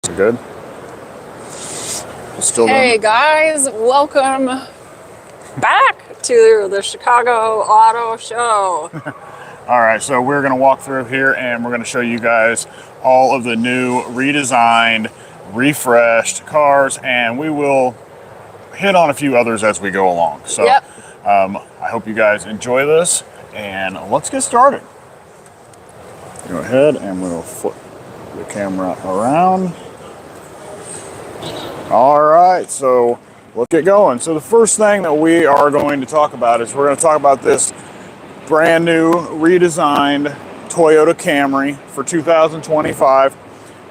Good. Still Hey guys, welcome back to the Chicago Auto Show. All right, so we're going to walk through here and we're going to show you guys all of the new redesigned, refreshed cars, and we will hit on a few others as we go along. So Yep. I hope you guys enjoy this, and let's get started. Go ahead and we'll flip the camera around. All right, so let's get going. So the first thing that we are going to talk about is we're going to talk about this brand new redesigned Toyota Camry for 2025.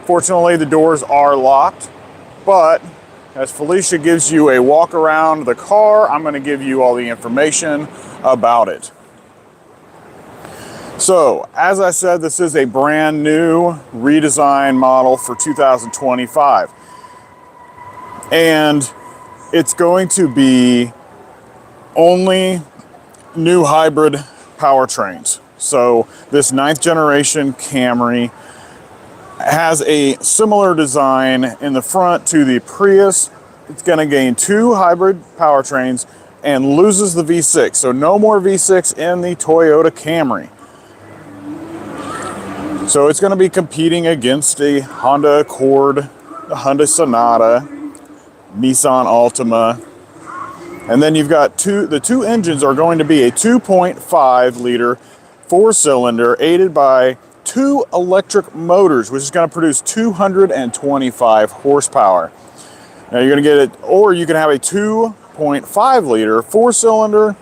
Fortunately, the doors are locked, but as Felicia gives you a walk around the car, I'm going to give you all the information about it. So, as I said, this is a brand new redesigned model for 2025. And it's going to be only new hybrid powertrains. So this 9th generation Camry has a similar design in the front to the Prius. It's going to gain 2 hybrid powertrains and loses the V6. So no more V6 in the Toyota Camry. So it's going to be competing against a Honda Accord, a Hyundai Sonata, Nissan Altima, and then you've got the two engines are going to be a 2.5 liter 4-cylinder aided by 2 electric motors, which is going to produce 225 horsepower. Now you're going to get it, or you can have a 2.5 liter 4-cylinder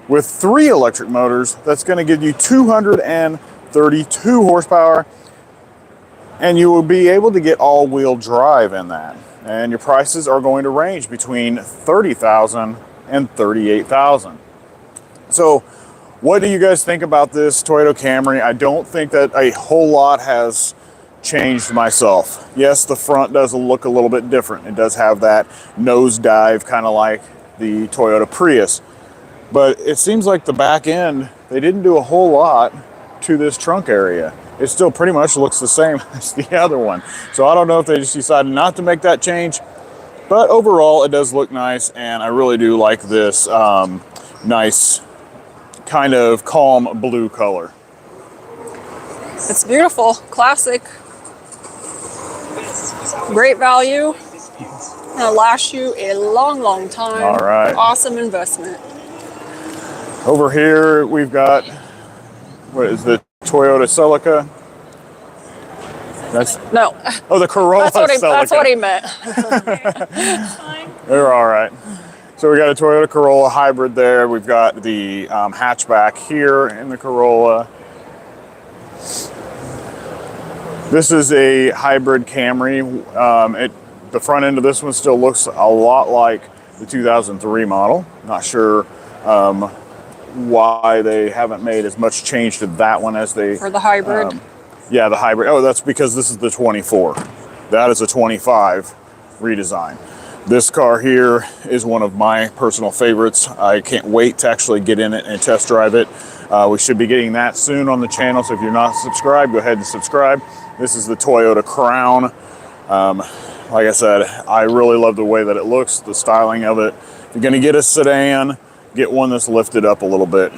with 3 electric motors. That's going to give you 232 horsepower, and you will be able to get all-wheel drive in that. And your prices are going to range between $30,000 and $38,000. So what do you guys think about this Toyota Camry? I don't think that a whole lot has changed myself. Yes, the front does look a little bit different. It does have that nosedive, kind of like the Toyota Prius. But it seems like the back end, they didn't do a whole lot to this trunk area. It still pretty much looks the same as the other one. So I don't know if they just decided not to make that change, but overall it does look nice, and I really do like this nice kind of calm blue color. It's beautiful, classic, great value, and it'll last you a long time. All right. Awesome investment. Over here we've got, what is the Toyota Celica? No. Oh, the Corolla Celica. That's what he meant. They're all right. So we got a Toyota Corolla hybrid there. We've got the hatchback here in the Corolla. This is a hybrid Camry. The front end of this one still looks a lot like the 2003 model. Not sure why they haven't made as much change to that one as they... For the hybrid? Yeah, the hybrid. Oh, that's because this is the 24. That is a 25 redesign. This car here is one of my personal favorites. I can't wait to actually get in it and test drive it. We should be getting that soon on the channel, so if you're not subscribed, go ahead and subscribe. This is the Toyota Crown. Like I said, I really love the way that it looks, the styling of it. If you're going to get a sedan, get one that's lifted up a little bit.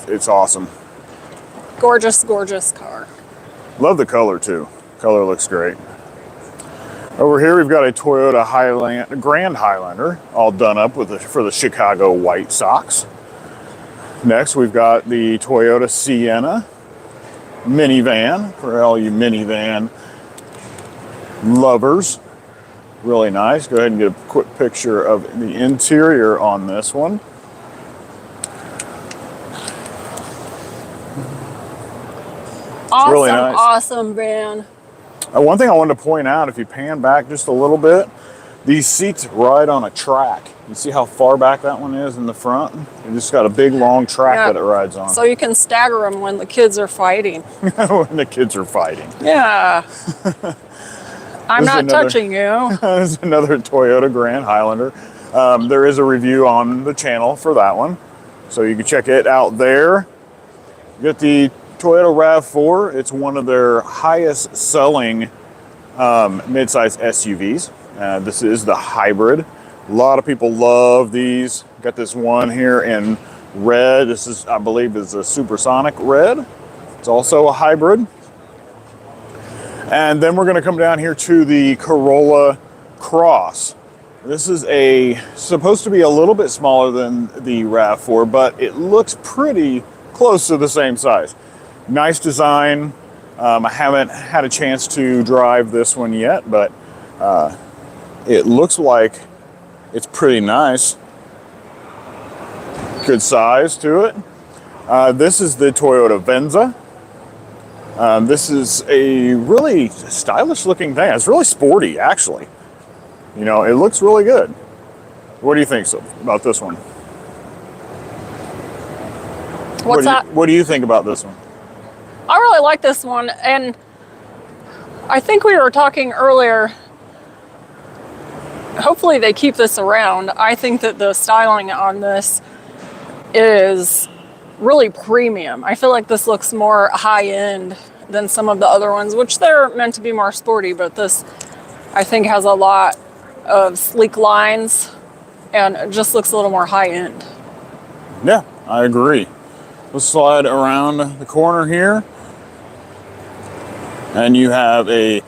It's awesome. Gorgeous, gorgeous car. Love the color too. Color looks great. Over here we've got a Toyota Grand Highlander, all done up for the Chicago White Sox. Next we've got the Toyota Sienna minivan, for all you minivan lovers. Really nice. Go ahead and get a quick picture of the interior on this one. Awesome, really nice. Awesome van. One thing I wanted to point out, if you pan back just a little bit, these seats ride on a track. You see how far back that one is in the front? It just got a big long track that it rides on. So you can stagger them when the kids are fighing. When the kids are fighting. Yeah. I'm not touching you. This is another Toyota Grand Highlander. There is a review on the channel for that one, so you can check it out there. You got the Toyota RAV4. It's one of their highest selling mid-size SUVs. This is the hybrid. A lot of people love these. Got this one here in red. This is, I believe, is a supersonic red. It's also a hybrid. And then we're going to come down here to the Corolla Cross. This is supposed to be a little bit smaller than the RAV4, but it looks pretty close to the same size. Nice design. I haven't had a chance to drive this one yet, but it looks like it's pretty nice. Good size to it. This is the Toyota Venza. This is a really stylish looking thing. It's really sporty, actually. You know, it looks really good. What do you think about this one? What's that? What do you think about this one? I really like this one, and I think we were talking earlier, hopefully they keep this around. I think that the styling on this is really premium. I feel like this looks more high-end than some of the other ones, which they're meant to be more sporty, but this, I think, has a lot of sleek lines, and it just looks a little more high-end. Yeah, I agree. Let's slide around the corner here. And you have a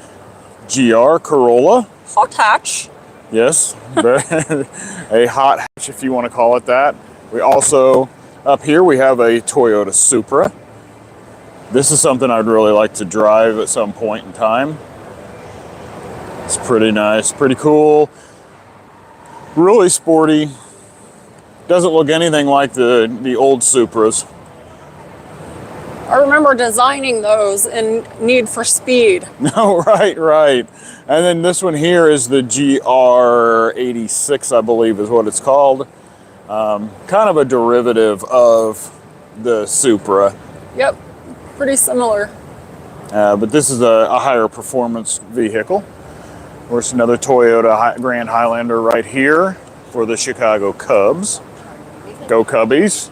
GR Corolla. Hot hatch. Yes, a hot hatch if you want to call it that. We also, up here, we have a Toyota Supra. This is something I'd really like to drive at some point in time. It's pretty nice, pretty cool, really sporty. Doesn't look anything like the old Supras. I remember designing those in Need for Speed. No, right. And then this one here is the GR86, I believe is what it's called. Kind of a derivative of the Supra. Yep, pretty similar. But this is a higher performance vehicle. There's another Toyota Grand Highlander right here for the Chicago Cubs. Go Cubbies.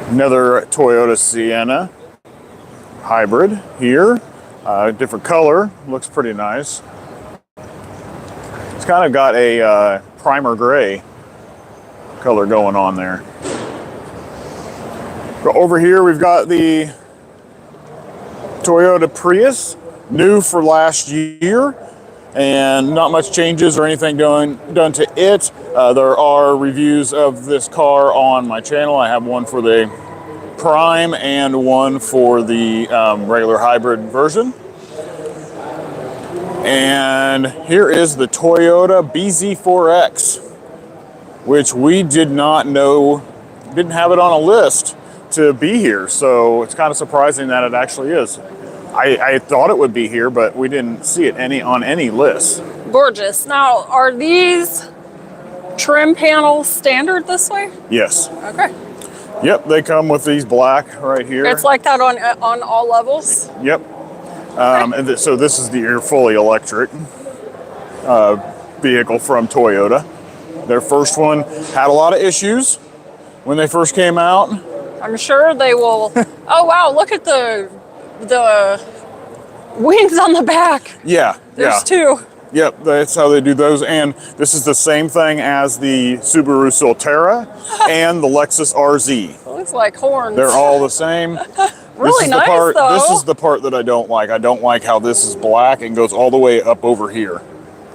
Another Toyota Sienna hybrid here. Different color, looks pretty nice. It's kind of got a primer gray color going on there. But over here we've got the Toyota Prius, new for last year, and not much changes or anything done to it. There are reviews of this car on my channel. I have one for the Prime and one for the regular hybrid version. And here is the Toyota BZ4X, which we did not know, didn't have it on a list to be here. So it's kind of surprising that it actually is. I thought it would be here, but we didn't see it on any list. Gorgeous. Now, are these trim panels standard this way? Yes. Okay. Yep, they come with these black right here. It's like that on all levels? Yep. And so this is the fully electric vehicle from Toyota. Their first one had a lot of issues when they first came out. I'm sure they will. Oh, wow, look at the wings on the back. Yeah. There's two. Yep, that's how they do those. And this is the same thing as the Subaru Solterra and the Lexus RZ. It looks like horns. They're all the same. Really nice, though. though. This is the part that I don't like. I don't like how this is black and goes all the way up over here.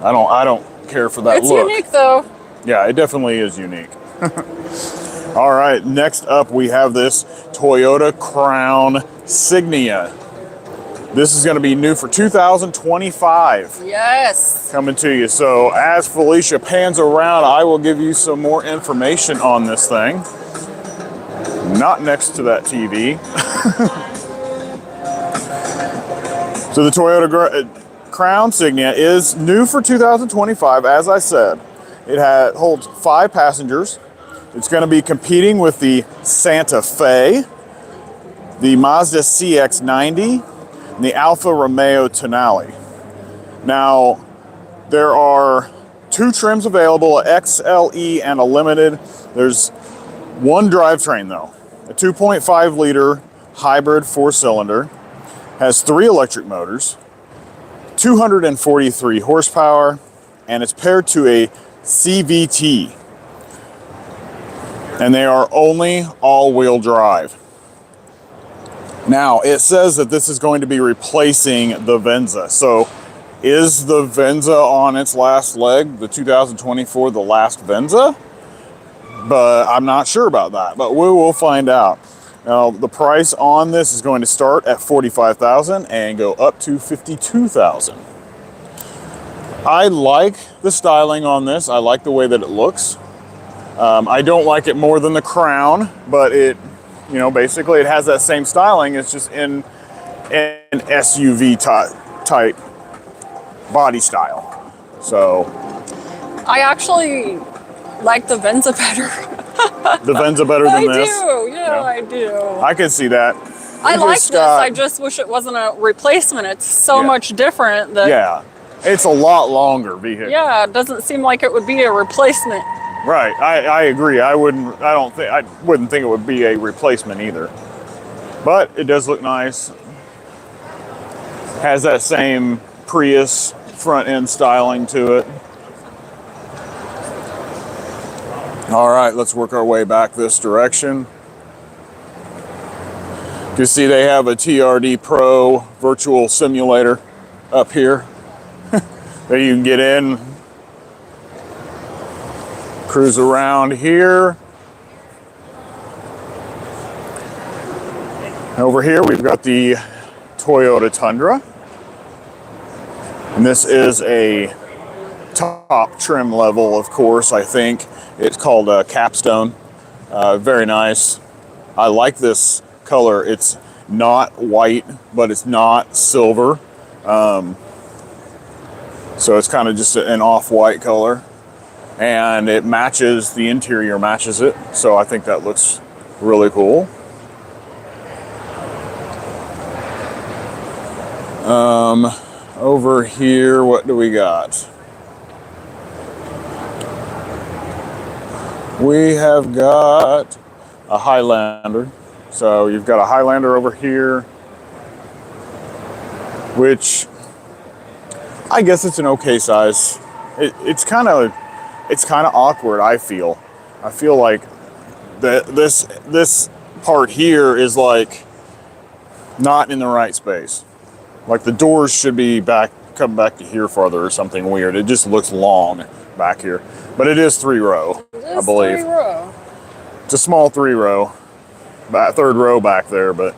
I don't care for that look. It's unique, though. Yeah, it definitely is unique. All right, next up we have this Toyota Crown Signia. This is going to be new for 2025. Yes. Coming to you. So as Felicia pans around, I will give you some more information on this thing. Not next to that TV. So the Toyota Crown Signia is new for 2025, as I said. It holds 5 passengers. It's going to be competing with the Santa Fe, the Mazda CX-90, and the Alfa Romeo Tonale. Now, there are 2 trims available, a XLE and a Limited. There's one drivetrain though, a 2.5 liter hybrid 4-cylinder, has 3 electric motors, 243 horsepower, and it's paired to a CVT. And they are only all-wheel drive. Now, it says that this is going to be replacing the Venza. So, is the Venza on its last leg, the 2024, the last Venza? But I'm not sure about that, but we will find out. Now, the price on this is going to start at $45,000 and go up to $52,000. I like the styling on this. I like the way that it looks. I don't like it more than the Crown, but it, you know, basically it has that same styling. It's just in an SUV type body style. So I actually like the Venza better. the Venza better than this? I do, yeah, I do. I can see that. I like this. I just wish it wasn't a replacement. It's so much different that... Yeah, it's a lot longer vehicle. Yeah, it doesn't seem like it would be a replacement. Right, I agree. I wouldn't think it would be a replacement either. But it does look nice. Has that same Prius front end styling to it. All right, let's work our way back this direction. You see they have a TRD Pro virtual simulator up here that you can get in, cruise around here. Over here we've got the Toyota Tundra. And this is a top trim level, of course, I think. It's called a Capstone. Very nice. I like this color. It's not white, but it's not silver. So it's kind of just an off-white color. And it matches, the interior matches it. So I think that looks really cool. Over here, what do we got? We have got a Highlander. So you've got a Highlander over here, which I guess it's an okay size. It's kind of awkward. I feel like that this part here is like not in the right space. Like the doors should be come back to here farther or something weird. It just looks long back here, but it is 3-row, I believe. 3-row. It's a small 3-row, third row back there, but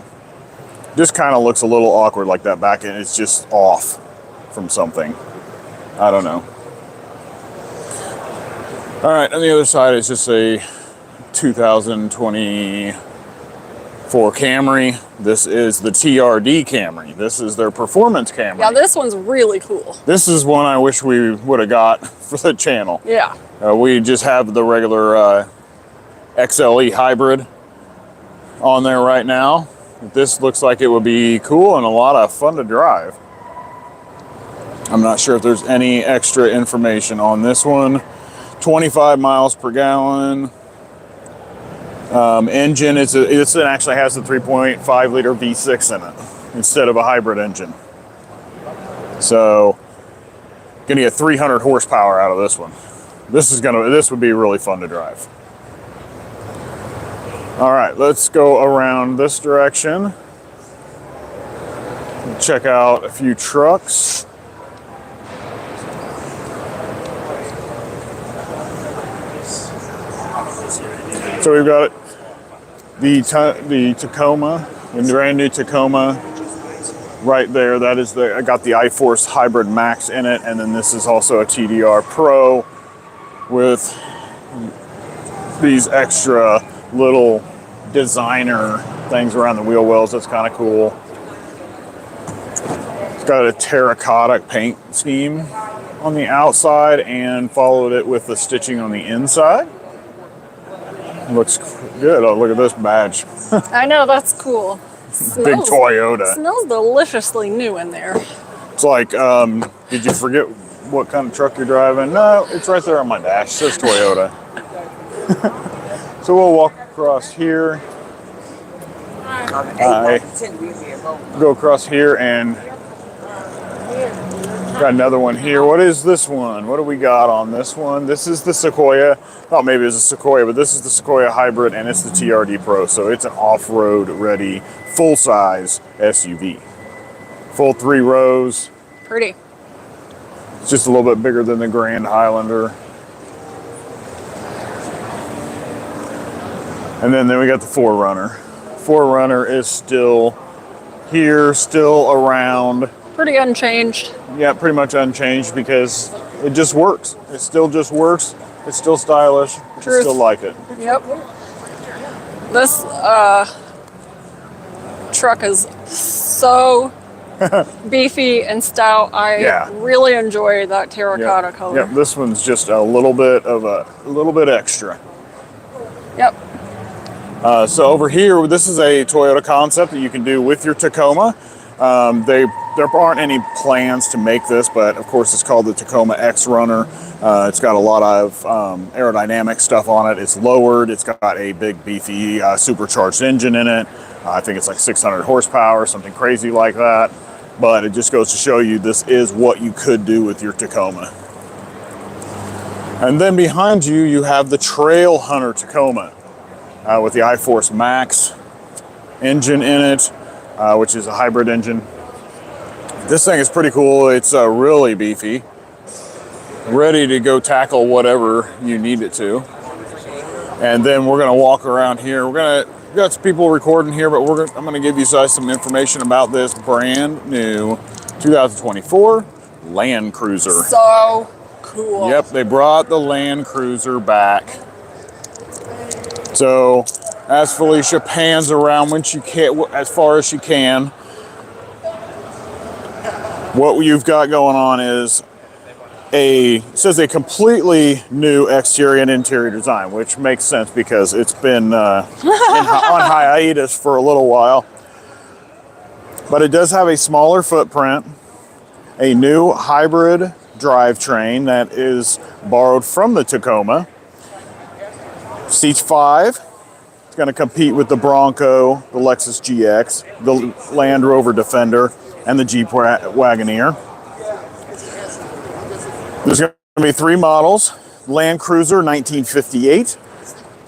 just kind of looks a little awkward like that back end. It's just off from something. I don't know. All right, on the other side is just a 2024 Camry. This is the TRD Camry. This is their performance Camry. Yeah, this one's really cool. This is one I wish we would have got for the channel. Yeah. We just have the regular XLE hybrid on there right now. This looks like it would be cool and a lot of fun to drive. I'm not sure if there's any extra information on this one. 25 miles per gallon. Engine, it actually has a 3.5 liter V6 in it instead of a hybrid engine. So, gonna get 300 horsepower out of this one. This would be really fun to drive. All right, let's go around this direction. Check out a few trucks. So we've got the Tacoma, the brand new Tacoma right there. That is I got the iForce Hybrid Max in it, and then this is also a TDR Pro with these extra little designer things around the wheel wells. That's kind of cool. It's got a terracotta paint scheme on the outside and followed it with the stitching on the inside. Looks good. Oh, look at this badge. I know, that's cool. Big Toyota. Smells deliciously new in there. It's like, did you forget what kind of truck you're driving? No, it's right there on my dash. It says Toyota. So we'll walk across here. Go across here and Got another one here. What is this one? What do we got on this one? This is the Sequoia. Thought maybe it was a Sequoia, but this is the Sequoia Hybrid, and it's the TRD Pro. So it's an off-road ready, full-size SUV. Full 3 rows. Pretty. It's just a little bit bigger than the Grand Highlander. And then we got the 4Runner. 4Runner is still here, still around. Pretty unchanged. Yeah, pretty much unchanged because it just works. It still just works. It's still stylish. I still like it. Yep. This truck is so beefy and stout. I really enjoy that terracotta color. Yep, this one's just a little bit extra. Yep. So over here, this is a Toyota concept that you can do with your Tacoma. There aren't any plans to make this, but of course it's called the Tacoma X Runner. It's got a lot of aerodynamic stuff on it. It's lowered. It's got a big beefy supercharged engine in it. I think it's like 600 horsepower, something crazy like that. But it just goes to show you this is what you could do with your Tacoma. And then behind you, you have the Trail Hunter Tacoma with the iForce Max engine in it, which is a hybrid engine. This thing is pretty cool. It's really beefy, ready to go tackle whatever you need it to. And then we're gonna walk around here. We got some people recording here, but I'm gonna give you guys some information about this brand new 2024 Land Cruiser. So cool. Yep, they brought the Land Cruiser back. So as Felicia pans around when she can, as far as she can, what you've got going on is it says a completely new exterior and interior design, which makes sense because it's been on hiatus for a little while. But it does have a smaller footprint, a new hybrid drivetrain that is borrowed from the Tacoma. Seats 5. It's going to compete with the Bronco, the Lexus GX, the Land Rover Defender, and the Jeep Wagoneer. There's going to be 3 models: Land Cruiser 1958,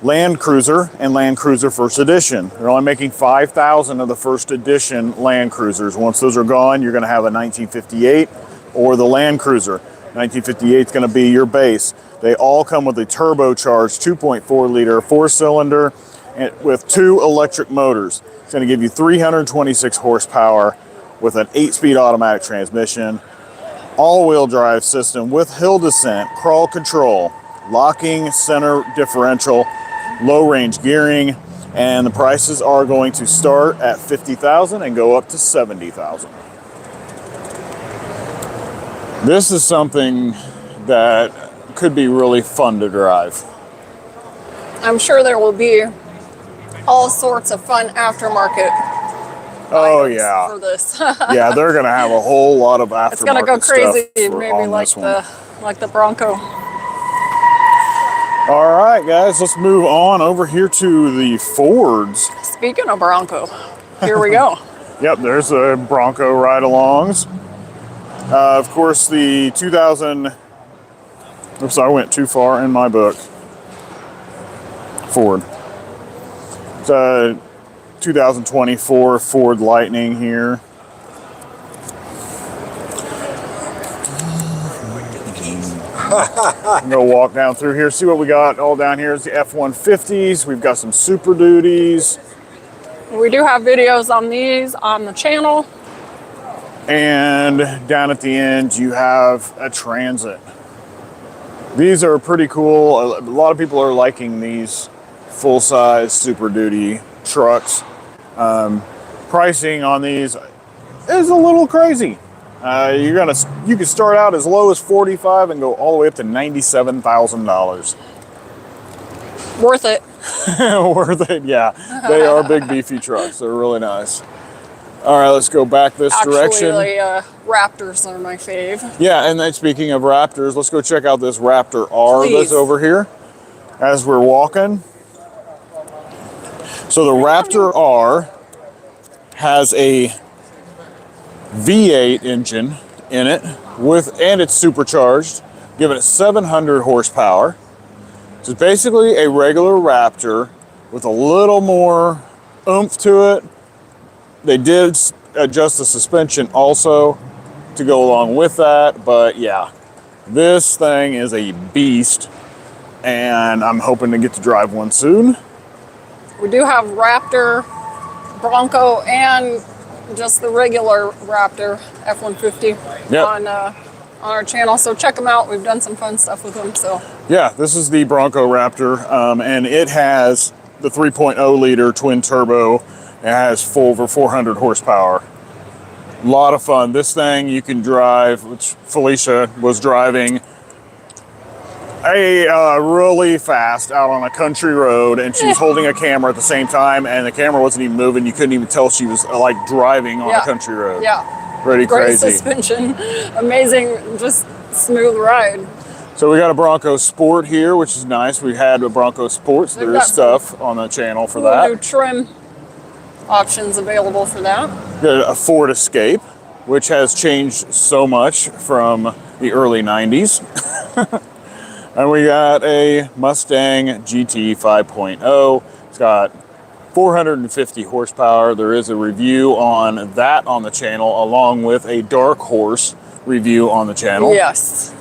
Land Cruiser, and Land Cruiser First Edition. They're only making 5,000 of the First Edition Land Cruisers. Once those are gone, you're going to have a 1958 or the Land Cruiser. 1958 is going to be your base. They all come with a turbocharged 2.4-liter 4-cylinder with 2 electric motors. It's going to give you 326 horsepower with an 8-speed automatic transmission, all-wheel drive system with hill descent, crawl control, locking center differential, low-range gearing, and the prices are going to start at $50,000 and go up to $70,000. This is something that could be really fun to drive. I'm sure there will be all sorts of fun aftermarket for this. Yeah, they're gonna have a whole lot of aftermarket. It's gonna go crazy, maybe like the Bronco. All right, guys, let's move on over here to the Fords. Speaking of Bronco, here we go. Yep, there's the Bronco ride-alongs. Of course, the 2000. Oops, I went too far in my book. Ford. It's a 2024 Ford Lightning here. I'm gonna walk down through here, see what we got all down here. Is the F-150s. We've got some Super Duties. We do have videos on these on the channel. And down at the end, you have a Transit. These are pretty cool. A lot of people are liking these full-size Super Duty trucks. Pricing on these is a little crazy. You can start out as low as $45,000 and go all the way up to $97,000. Worth it. Worth it, yeah. They are big, beefy trucks. They're really nice. All right, let's go back this direction. Raptors are my fave. Yeah, and then speaking of Raptors, let's go check out this Raptor R Please. that's over here as we're walking. So the Raptor R has a V8 engine in it and it's supercharged, giving it 700 horsepower. So it's basically a regular Raptor with a little more oomph to it. They did adjust the suspension also to go along with that, but yeah, this thing is a beast, and I'm hoping to get to drive one soon. We do have Raptor, Bronco, and just the regular Raptor F-150 Yep. on our channel, so check them out. We've done some fun stuff with them. So Yeah, this is the Bronco Raptor, and it has the 3.0 liter twin turbo. It has over 400 horsepower. A lot of fun. This thing you can drive, which Felicia was driving really fast out on a country road, and she was holding a camera at the same time, and the camera wasn't even moving. You couldn't even tell she was like driving on a country road. Yeah. Pretty Great crazy. suspension. Amazing, just smooth ride. So we got a Bronco Sport here, which is nice. We had a Bronco Sports. There is stuff on the channel for that. New trim options available for that. Got a Ford Escape, which has changed so much from the early 90s. And we got a Mustang GT 5.0. It's got 450 horsepower. There is a review on that on the channel, along with a Dark Horse review on the channel. Yes.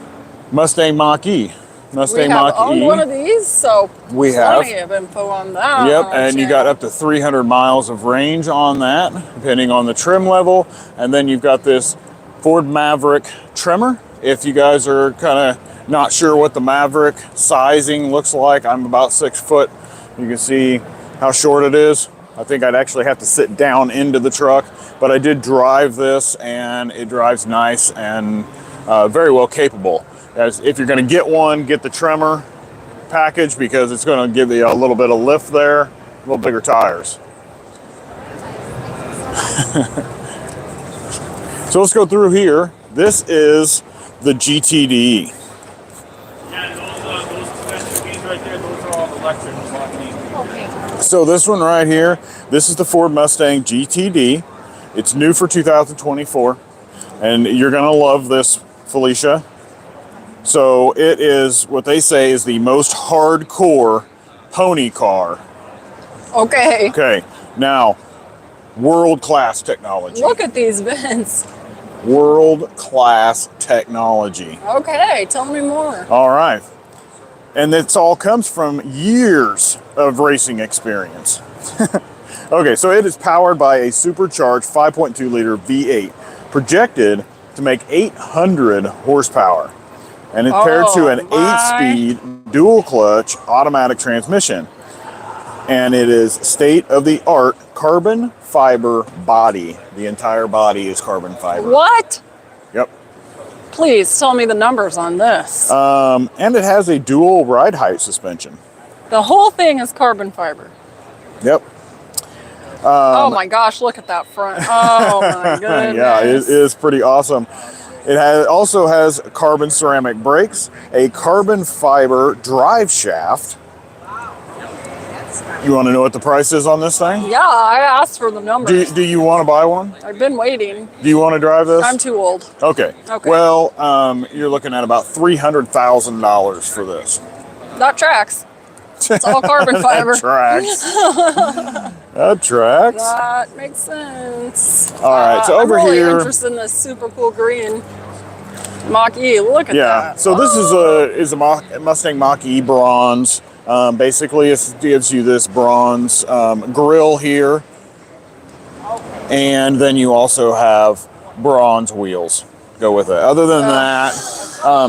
Mustang Mach-E. Mustang We have Mach-E. owned one of these, so We have. plenty of info on that. Yep, on our and you got channel. up to 300 miles of range on that, depending on the trim level. And then you've got this Ford Maverick trimmer. If you guys are kind of not sure what the Maverick sizing looks like, I'm about 6 foot. You can see how short it is. I think I'd actually have to sit down into the truck, but I did drive this, and it drives nice and very well capable. As if you're going to get one, get the trimmer package, because it's going to give you a little bit of lift there, a little bigger tires. So let's go through here. This is the GTD. Yeah, those specifications right there, those are all electric. So this one right here, this is the Ford Mustang GTD. It's new for 2024, and you're going to love this, Felicia. So it is what they say is the most hardcore pony car. Okay. Okay, now, world-class technology. Look at these vents. World-class technology. Okay, tell me more. All right. And this all comes from years of racing experience. Okay, so it is powered by a supercharged 5.2 liter V8, projected to make 800 horsepower. And it's paired to an 8-speed dual clutch automatic transmission. And it is state-of-the-art carbon fiber body. The entire body is carbon fiber. What? Yep. Please tell me the numbers on this. And it has a dual ride height suspension. The whole thing is carbon fiber. Yep. Oh my gosh, look at that front. Oh my goodness. Yeah, it is pretty awesome. It also has carbon ceramic brakes, a carbon fiber drive shaft. You want to know what the price is on this thing? Yeah, I asked for the numbers. Do you want to buy one? I've been waiting. Do you want to drive this? I'm too old. Okay. Okay. Well, you're looking at about $300,000 for this. That tracks. It's all carbon fiber. That tracks. That tracks. That makes sense. All right, so over I'm really here- interested in this super cool green Mach-E. Look at Yeah. that. So this is a Mustang Mach-E bronze. Basically, it gives you this bronze grille here, and then you also have bronze wheels go with it. Other than that,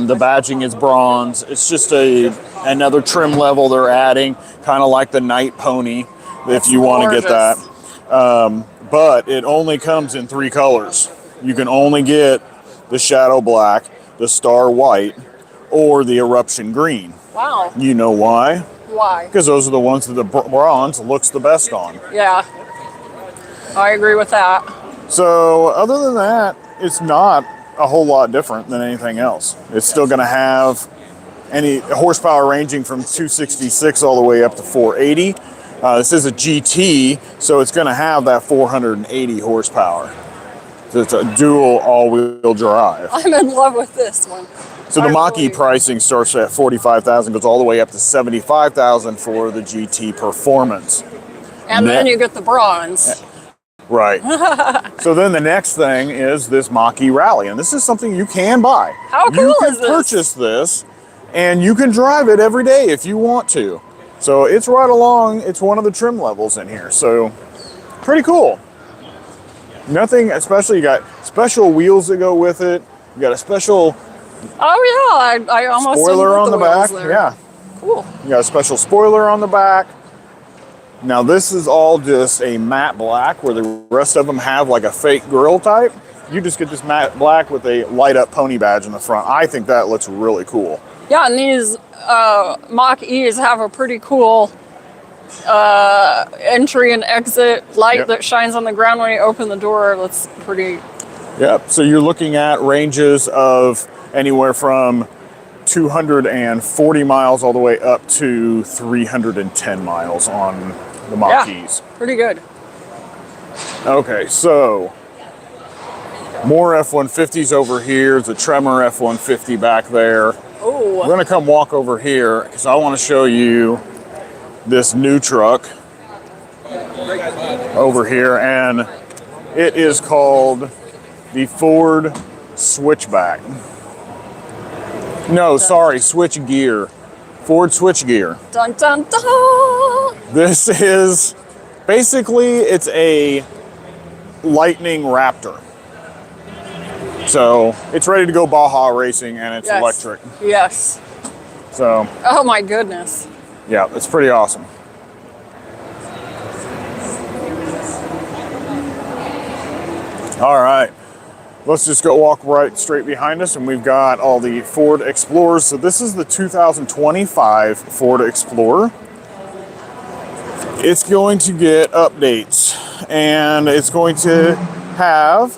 the badging is bronze. It's just another trim level they're adding, kind of like the Night Pony, if you want to get that. But it only comes in 3 colors. You can only get the Shadow Black, the Star White, or the Eruption Green. Wow. You know why? Why? Because those are the ones that the bronze looks the best on. Yeah. I agree with that. So other than that, it's not a whole lot different than anything else. It's still going to have any horsepower ranging from 266 all the way up to 480. This is a GT, so it's going to have that 480 horsepower. It's a dual all-wheel drive. I'm in love with this one. So the I Mach-E really- pricing starts at $45,000, goes all the way up to $75,000 for the GT Performance. And then you get the bronze. Right. So then the next thing is this Mach-E Rally, and this is something you can buy. How cool you can is this? purchase this, and you can drive it every day if you want to. So it's right along, it's one of the trim levels in here. So pretty cool. Nothing, especially you got special wheels that go with it. You got a special Oh yeah, I almost spoiler didn't put on the wheels back. there. Yeah. Cool. You got a special spoiler on the back. Now this is all just a matte black where the rest of them have like a fake grille type. You just get this matte black with a light up pony badge in the front. I think that looks really cool. Yeah, and these Mach-E's have a pretty cool entry and exit light Yep. that shines on the ground when you open the door. That's pretty. Yep, so you're looking at ranges of anywhere from 240 miles all the way up to 310 miles on the Mach-E's. Pretty good. Okay, so more F-150s over here. There's a Tremor F-150 back there. Oh, We're gonna come walk over here because I want to show you this new truck over here, and it is called the Ford Switchback. No, sorry, Switch Gear. Ford Switch Gear. dun dun dun! This is basically, it's a Lightning Raptor. So it's ready to go Baja racing, and it's Yes. electric. Yes. So Oh my goodness. yeah, it's pretty awesome. All right, let's just go walk right straight behind us, and we've got all the Ford Explorers. So this is the 2025 Ford Explorer. It's going to get updates, and it's going to have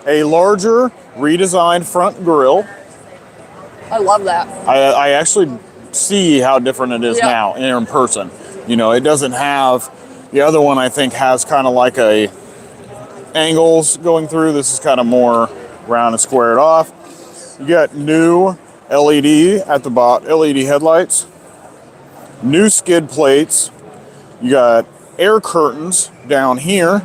a larger redesigned front grille. I love that. I actually see how different it is Yeah. now in person. You know, it doesn't have, the other one I think has kind of like a angles going through. This is kind of more round and squared off. You got new LED at the bottom, LED headlights, new skid plates. You got air curtains down here.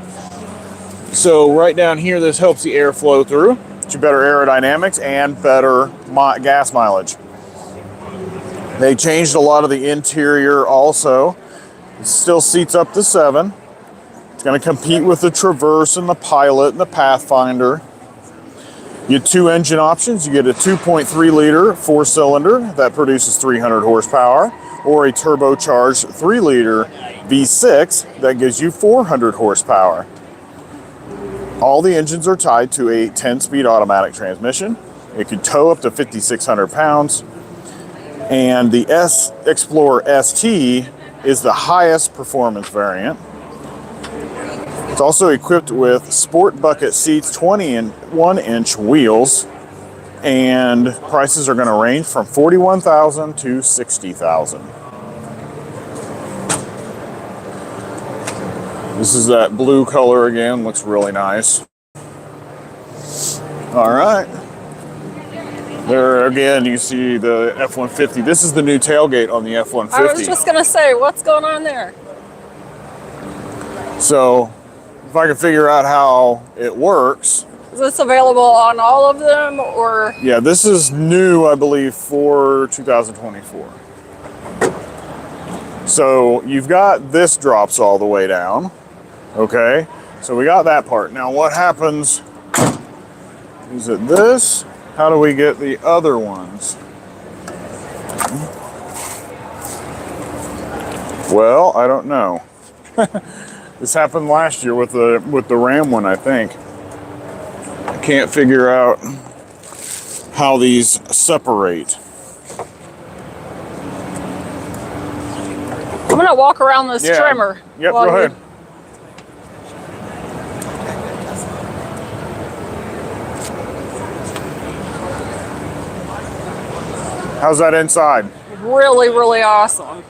So right down here, this helps the air flow through. It's better aerodynamics and better gas mileage. They changed a lot of the interior also. It still seats up to 7. It's going to compete with the Traverse and the Pilot and the Pathfinder. You get 2 engine options. You get a 2.3 liter 4-cylinder that produces 300 horsepower, or a turbocharged 3 liter V6 that gives you 400 horsepower. All the engines are tied to a 10-speed automatic transmission. It can tow up to 5,600 pounds. And the Explorer ST is the highest performance variant. It's also equipped with sport bucket seats, 21-inch wheels, and prices are going to range from $41,000 to $60,000. This is that blue color again, looks really nice. All right. There again, you see the F-150. This is the new tailgate on the F-150. I was just gonna say, what's going on there? So, if I can figure out how it works. Is this available on all of them, or? Yeah, this is new, I believe, for 2024. So, you've got this drops all the way down. Okay, so we got that part. Now, what happens? Is it this? How do we get the other ones? Well, I don't know. This happened last year with the Ram one, I think. I can't figure out how these separate. I'm gonna walk around this Yeah. trimmer. Yep, while go you- ahead. How's that inside? Really, really awesome.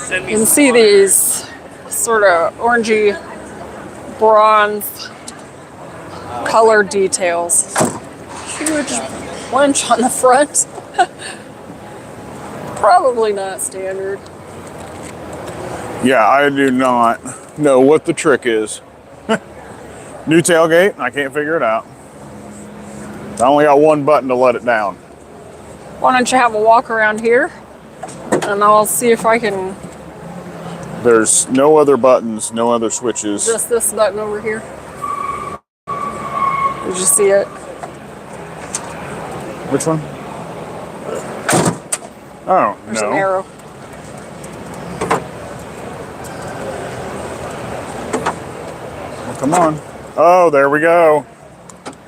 You can see these sort of orangey bronze color details. Huge winch on the front. Probably not standard. Yeah, I do not know what the trick is. New tailgate, I can't figure it out. I only got one button to let it down. Why don't you have a walk around here? And I'll see if I can... There's no other buttons, no other switches. Just this button over here. Did you see it? Which one? Oh, There's no. an arrow. Well, come on. Oh, there we go.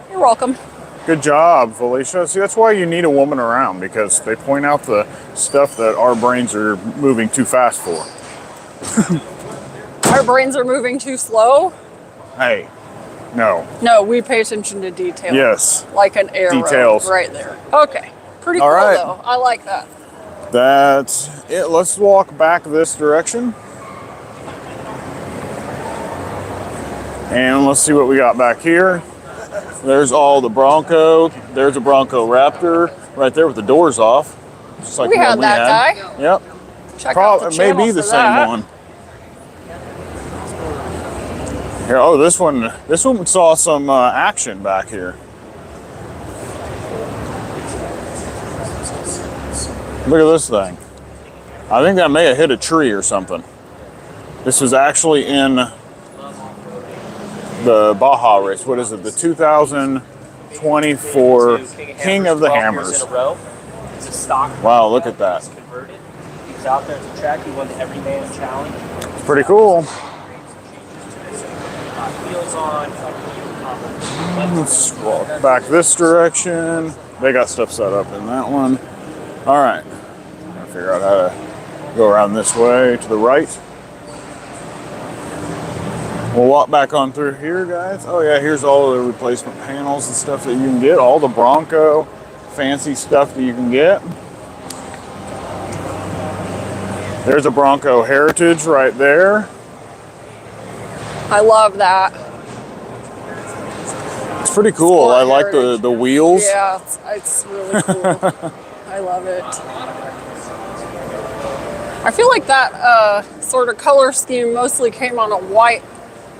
You're welcome. Good job, Felicia. See, that's why you need a woman around, because they point out the stuff that our brains are moving too fast for. Our brains are moving too slow? Hey, no. No, we pay attention to detail. Yes. Like an arrow. Details. Right there. Okay. Pretty All cool, right. though. I like that. That's it. Let's walk back this direction. And let's see what we got back here. There's all the Bronco. There's a Bronco Raptor right there with the doors off. Just like We the had one that guy. Yep. Check out the It may be channel the for same that. one. Here, oh, this one saw some action back here. Look at this thing. I think that may have hit a tree or something. This was actually in the Baja race. What is it? The 2024 King of the Hammers. Wow, look at that. He's out there at the track. He won the Everyman Challenge. It's pretty cool. Wheels on. Let's walk back this direction. They got stuff set up in that one. All right. Gotta figure out how to go around this way to the right. We'll walk back on through here, guys. Oh yeah, here's all the replacement panels and stuff that you can get. All the Bronco fancy stuff that you can get. There's a Bronco Heritage right there. I love that. It's pretty cool. Sport I like Heritage. the wheels. Yeah, it's really cool. I love it. I feel like that sort of color scheme mostly came on a white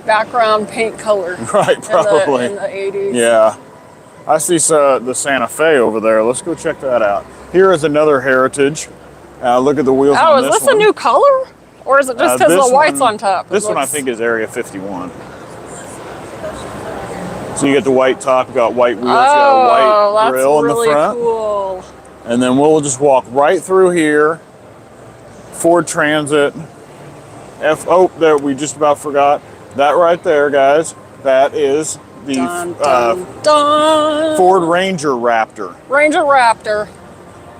background paint color. Right, probably. In the 80s. Yeah. I see the Santa Fe over there. Let's go check that out. Here is another Heritage. Look at the wheels Oh, on is this this one. a new color? Or is it just because This the white's one- on top? This one I think is Area 51. So you get the white top, you got white wheels, you got a white that's grill in really the front. cool. And then we'll just walk right through here. Ford Transit. There, we just about forgot. That right there, guys, that is the Dun, dun, dun. Ford Ranger Raptor. Ranger Raptor.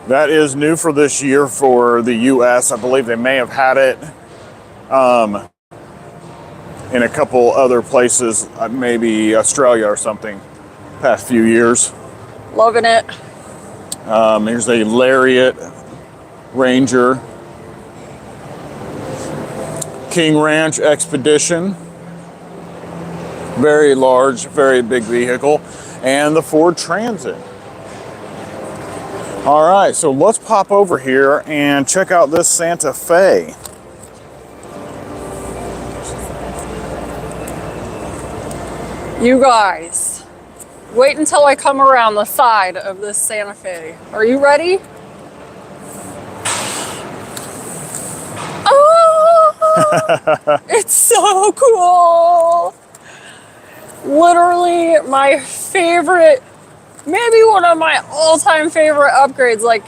That is new for this year for the US. I believe they may have had it in a couple other places, maybe Australia or something, past few years. Loving it. Here's a Lariat Ranger. King Ranch Expedition. Very large, very big vehicle. And the Ford Transit. All right, so let's pop over here and check out this Santa Fe. You guys, wait until I come around the side of this Santa Fe. Are you ready? Oh, it's so cool. Literally my favorite, maybe one of my all-time favorite upgrades. Like,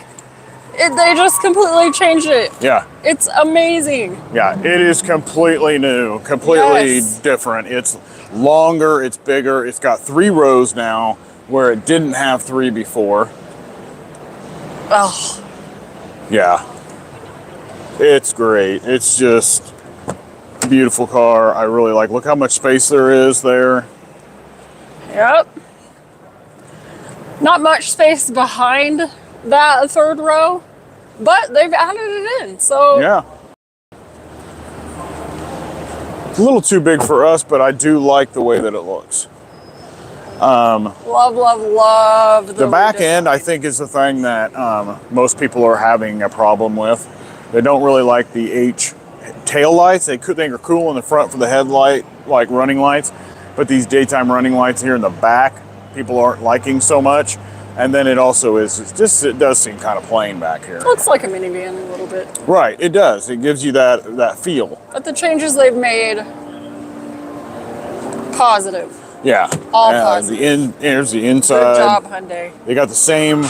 they just completely changed it. Yeah. It's amazing. Yeah, it is completely new, completely Yes. different. It's longer, it's bigger, it's got 3 rows now where it didn't have 3 before. Oh, Yeah, it's great. It's just a beautiful car. I really like. Look how much space there is there. yep. Not much space behind that third row, but they've added it in. So Yeah. It's a little too big for us, but I do like the way that it looks. Love, love, love The back end, I redesign. think, is the thing that most people are having a problem with. They don't really like the H tail lights. They could think are cool in the front for the headlight, like running lights, but these daytime running lights here in the back, people aren't liking so much. And then it also is it does seem kind of plain back here. Looks like a minivan a little bit. Right, it does. It gives you that feel. But the changes they've made, positive. Yeah. All positive. Here's the inside. Good job, Hyundai. They got the same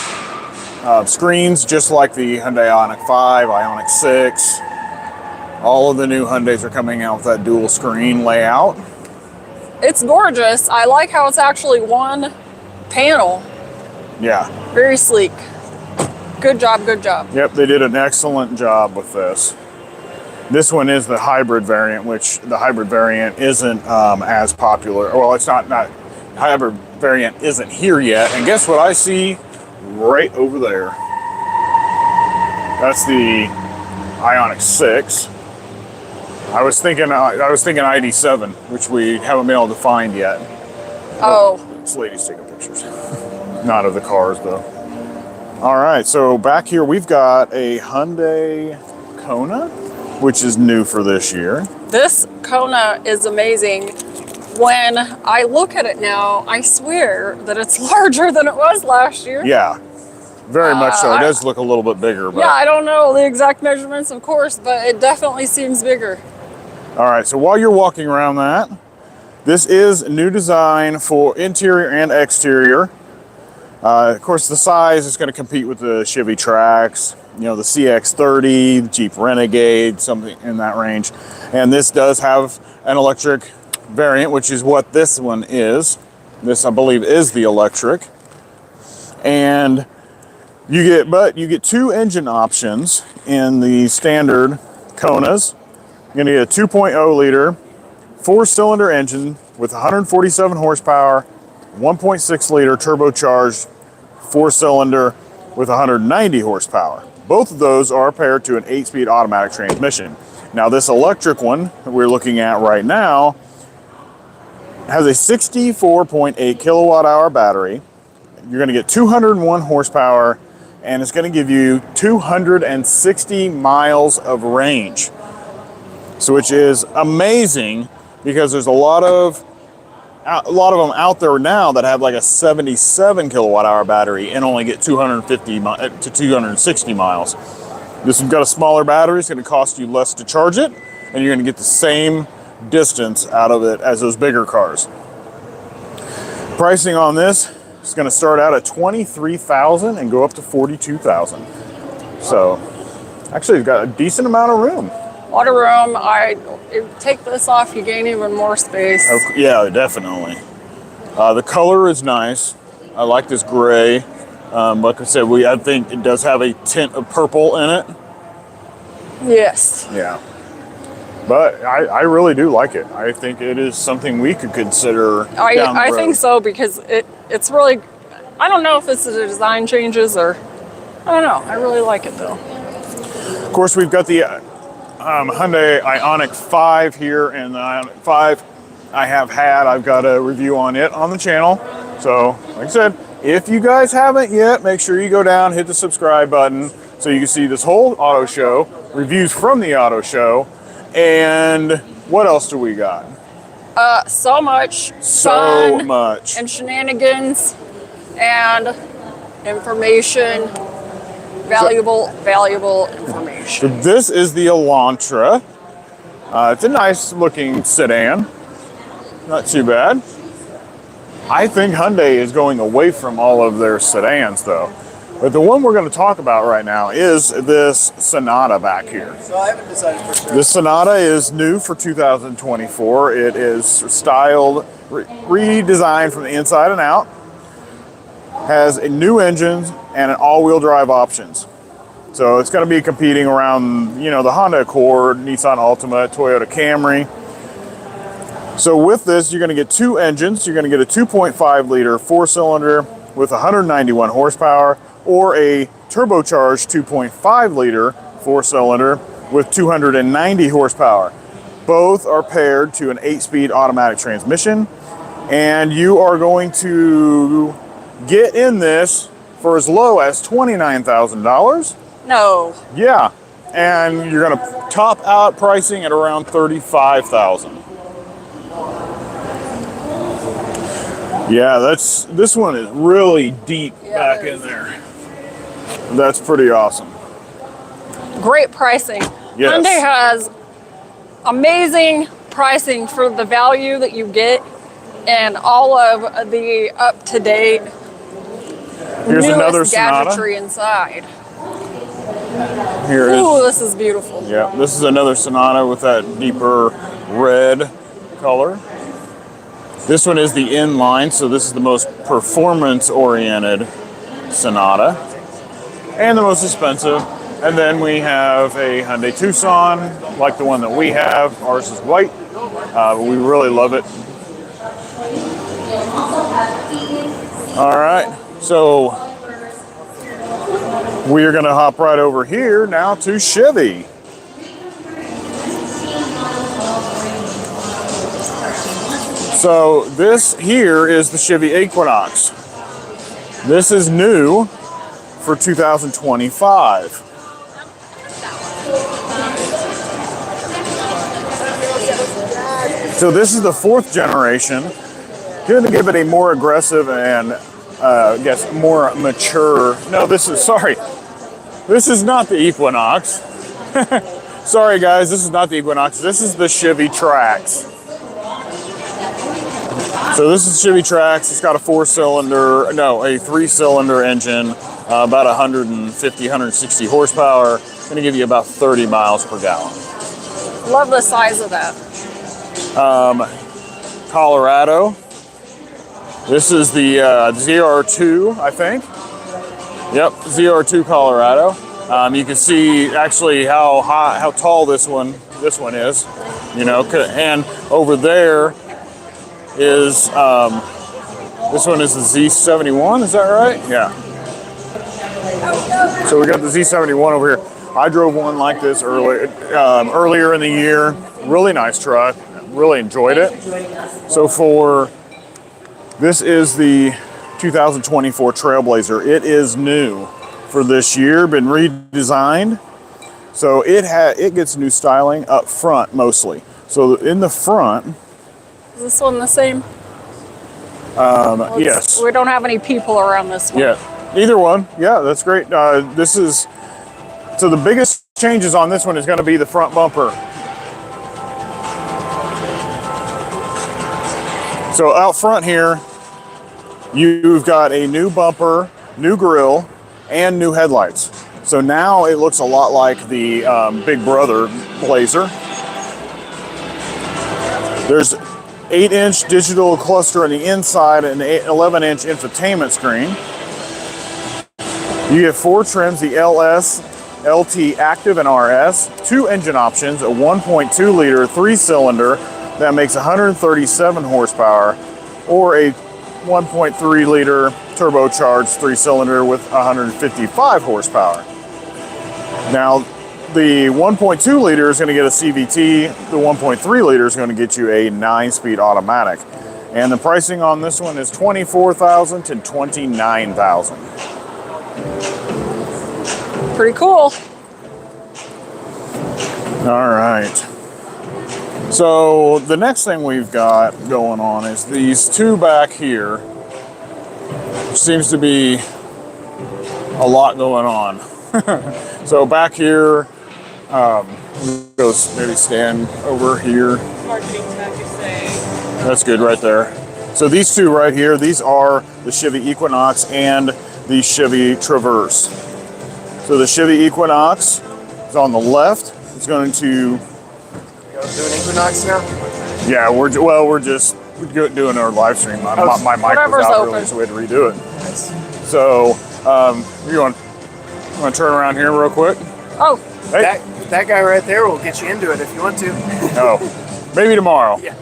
screens, just like the Hyundai Ioniq 5, Ioniq 6. All of the new Hyundais are coming out with that dual screen layout. It's gorgeous. I like how it's actually one panel. Yeah. Very sleek. Good job, good job. Yep, they did an excellent job with this. This one is the hybrid variant, which the hybrid variant isn't as popular. Well, it's not hybrid variant isn't here yet. And guess what I see right over there? That's the Ioniq 6. I was thinking ID7, which we haven't been able to find yet. Oh. This lady's taking pictures. Not of the cars, though. All right, so back here we've got a Hyundai Kona, which is new for this year. This Kona is amazing. When I look at it now, I swear that it's larger than it was last year. Yeah, very much so. It does look a little bit bigger. But... Yeah, I don't know the exact measurements, of course, but it definitely seems bigger. All right, so while you're walking around that, this is a new design for interior and exterior. Of course, the size is going to compete with the Chevy Trax, the CX-30, the Jeep Renegade, something in that range. And this does have an electric variant, which is what this one is. This, I believe, is the electric. And you get two engine options in the standard Konas. You're going to get a 2.0 liter 4-cylinder engine with 147 horsepower, 1.6 liter turbocharged 4-cylinder with 190 horsepower. Both of those are paired to an 8-speed automatic transmission. Now this electric one that we're looking at right now has a 64.8 kilowatt hour battery. You're going to get 201 horsepower, and it's going to give you 260 miles of range. So which is amazing, because there's a lot of them out there now that have like a 77 kilowatt hour battery and only get 250 to 260 miles. This one's got a smaller battery. It's going to cost you less to charge it, and you're going to get the same distance out of it as those bigger cars. Pricing on this is going to start out at $23,000 and go up to $42,000. So actually, it's got a decent amount of room. Lot of room. Take this off, you gain even more space. Oh, yeah, definitely. The color is nice. I like this gray. Like I said, I think it does have a tint of purple in it. Yes. Yeah. But I really do like it. I think it is something we could consider down the road. I think so, because it's really, I don't know if it's the design changes or, I don't know. I really like it though. Of course, we've got the Hyundai Ioniq 5 here, and the Ioniq 5 I've got a review on it on the channel. So, like I said, if you guys haven't yet, make sure you go down, hit the subscribe button so you can see this whole auto show, reviews from the auto show, and what else do we got? So much fun and shenanigans and information. Valuable information. So this is the Elantra. It's a nice looking sedan. Not too bad. I think Hyundai is going away from all of their sedans though. But the one we're going to talk about right now is this Sonata back here. So I haven't decided for sure. This Sonata is new for 2024. It is styled, redesigned from the inside and out. Has a new engine and an all-wheel drive options. So it's going to be competing around, the Honda Accord, Nissan Altima, Toyota Camry. So with this, you're going to get two engines. You're going to get a 2.5 liter 4-cylinder with 191 horsepower, or a turbocharged 2.5 liter 4-cylinder with 290 horsepower. Both are paired to an 8-speed automatic transmission. And you are going to get in this for as low as $29,000. No. Yeah, and you're gonna top out pricing at around $35,000. Yeah, this one is really deep back in there. That's pretty awesome. Great pricing. Yes. Hyundai has amazing pricing for the value that you get and all of the up-to-date Here's another newest Sonata. gadgetry inside. Here is. Ooh, this is beautiful. Yeah, this is another Sonata with that deeper red color. This one is the inline, so this is the most performance-oriented Sonata and the most expensive. And then we have a Hyundai Tucson, like the one that we have. Ours is white. We really love it. All right, so we are going to hop right over here now to Chevy. So this here is the Chevy Equinox. This is new for 2025. So this is the 4th generation. Going to give it a more aggressive and I guess more mature. No, this is not the Equinox. Sorry guys, this is not the Equinox. This is the Chevy Trax. So this is Chevy Trax. It's got a 3-cylinder engine, about 150, 160 horsepower. Going to give you about 30 miles per gallon. Love the size of that. Colorado. This is the ZR2, I think. Yep, ZR2 Colorado. You can see actually how tall this one is. You know, and over there is this one is the Z71. Is that right? Yeah. So we got the Z71 over here. I drove one like this earlier in the year. Really nice truck. Really enjoyed it. So this is the 2024 Trailblazer. It is new for this year, been redesigned. So it gets new styling up front mostly. So in the front. Is this one the same? Yes. We don't have any people around this one. Yeah, either one. Yeah, that's great. So the biggest changes on this one is going to be the front bumper. So out front here, you've got a new bumper, new grille, and new headlights. So now it looks a lot like the Big Brother Blazer. There's 8-inch digital cluster on the inside and an 11-inch infotainment screen. You get 4 trims, the LS, LT Active, and RS. 2 engine options, a 1.2-liter 3-cylinder that makes 137 horsepower, or a 1.3-liter turbocharged 3-cylinder with 155 horsepower. Now, the 1.2-liter is going to get a CVT. The 1.3-liter is going to get you a 9-speed automatic. And the pricing on this one is $24,000 to $29,000. Pretty cool. All right. So the next thing we've got going on is these two back here. Seems to be a lot going on. So back here, go maybe stand over here. Marketing tech is saying. That's good right there. So these two right here, these are the Chevy Equinox and the Chevy Traverse. So the Chevy Equinox is on the left. It's going to. Doing Equinox now? Yeah, we're just doing our live stream. My mic was Whatever's out open. earlier, so we had to redo it. Nice. So you want to turn around here real quick? Oh, Hey. That guy right there will get you into it if you want to. Oh, maybe tomorrow. Yeah.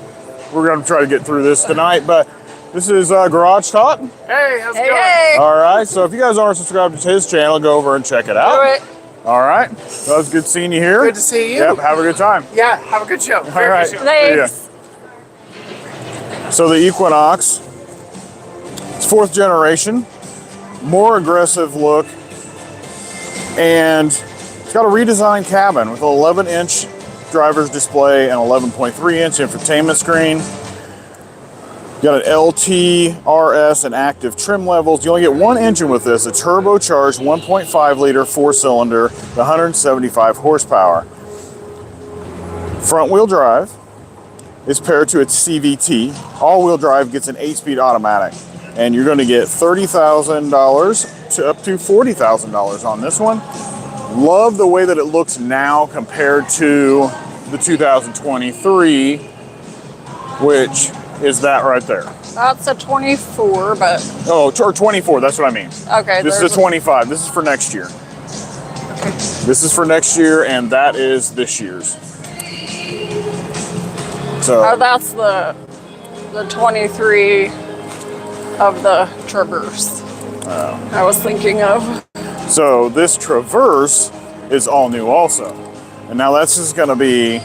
We're going to try to get through this tonight, but this is Garage Talk. Hey, how's it hey, going? hey. All right, so if you guys aren't subscribed to his channel, go over and check it out. Do it. All right, well, it's good seeing you here. Good to see you. Yep, have a good time. Yeah, have a good show. All right. Good show. See ya. Thanks. So the Equinox, it's 4th generation, more aggressive look, and it's got a redesigned cabin with an 11-inch driver's display and 11.3-inch infotainment screen. Got an LT, RS, and active trim levels. You only get one engine with this, a turbocharged 1.5-liter 4-cylinder, 175 horsepower. Front-wheel drive is paired to its CVT. All-wheel drive gets an 8-speed automatic. And you're going to get $30,000 to up to $40,000 on this one. Love the way that it looks now compared to the 2023, which is that right there. That's a 24, but... Oh, or 24, that's what I mean. Okay. This is a 25. This is for next year. Okay. This is for next year, and that is this year's. So Oh, that's the 23 of the Traverse. I was thinking of. So this Traverse is all new also. And now that's just going to be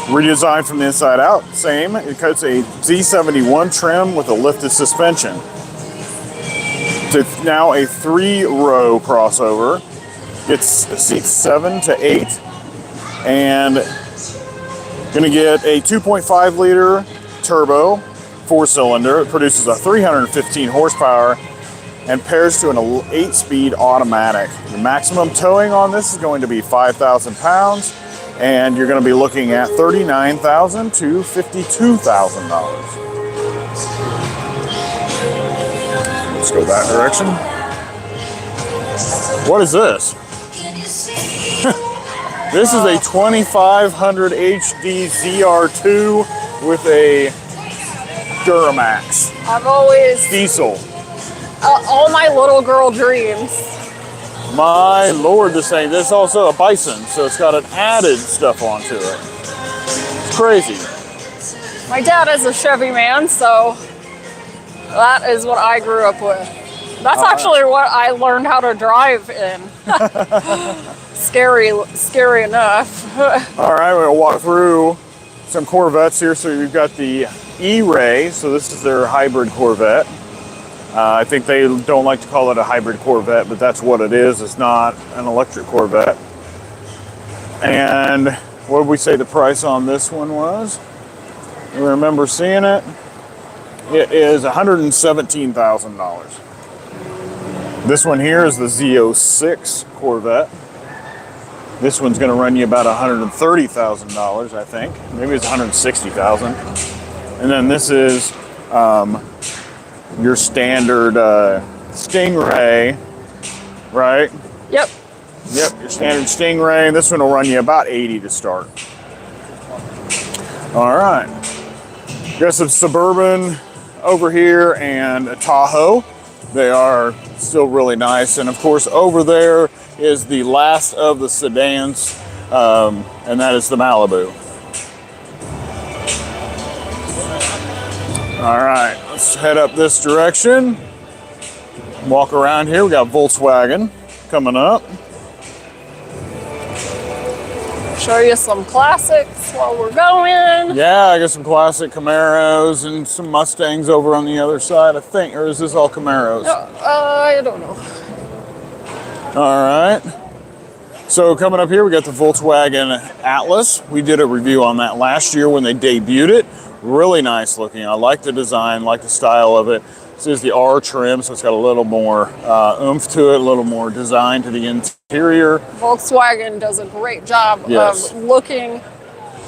redesigned from the inside out. Same, it's a Z71 trim with a lifted suspension. It's now a 3-row crossover. It's seats 7 to 8. And going to get a 2.5-liter turbo 4-cylinder. It produces a 315 horsepower and pairs to an 8-speed automatic. The maximum towing on this is going to be 5,000 pounds, and you're going to be looking at $39,000 to $52,000. Let's go that direction. What is this? This is a 2500 HD ZR2 with a Duramax I've always... diesel. all my little girl dreams. My lord, this thing. This is also a Bison, so it's got an added stuff onto it. It's crazy. My dad is a Chevy man, so that is what I grew up with. That's actually what I learned how to drive in. Scary enough. All right, we're gonna walk through some Corvettes here. So you've got the E-Ray. So this is their hybrid Corvette. I think they don't like to call it a hybrid Corvette, but that's what it is. It's not an electric Corvette. And what did we say the price on this one was? I remember seeing it. It is $117,000. This one here is the Z06 Corvette. This one's going to run you about $130,000, I think. Maybe it's $160,000. And then this is your standard Stingray, right? Yep. Yep, your standard Stingray. This one will run you about $80,000 to start. All right. Got some Suburban over here and a Tahoe. They are still really nice. And of course, over there is the last of the sedans, and that is the Malibu. All right, let's head up this direction. Walk around here. We got Volkswagen coming up. Show you some classics while we're going. Yeah, I got some classic Camaros and some Mustangs over on the other side, I think. Or is this all Camaros? I don't know. All right. So coming up here, we got the Volkswagen Atlas. We did a review on that last year when they debuted it. Really nice looking. I like the design, like the style of it. This is the R trim, so it's got a little more oomph to it, a little more design to the interior. Volkswagen does a great job Yes. of looking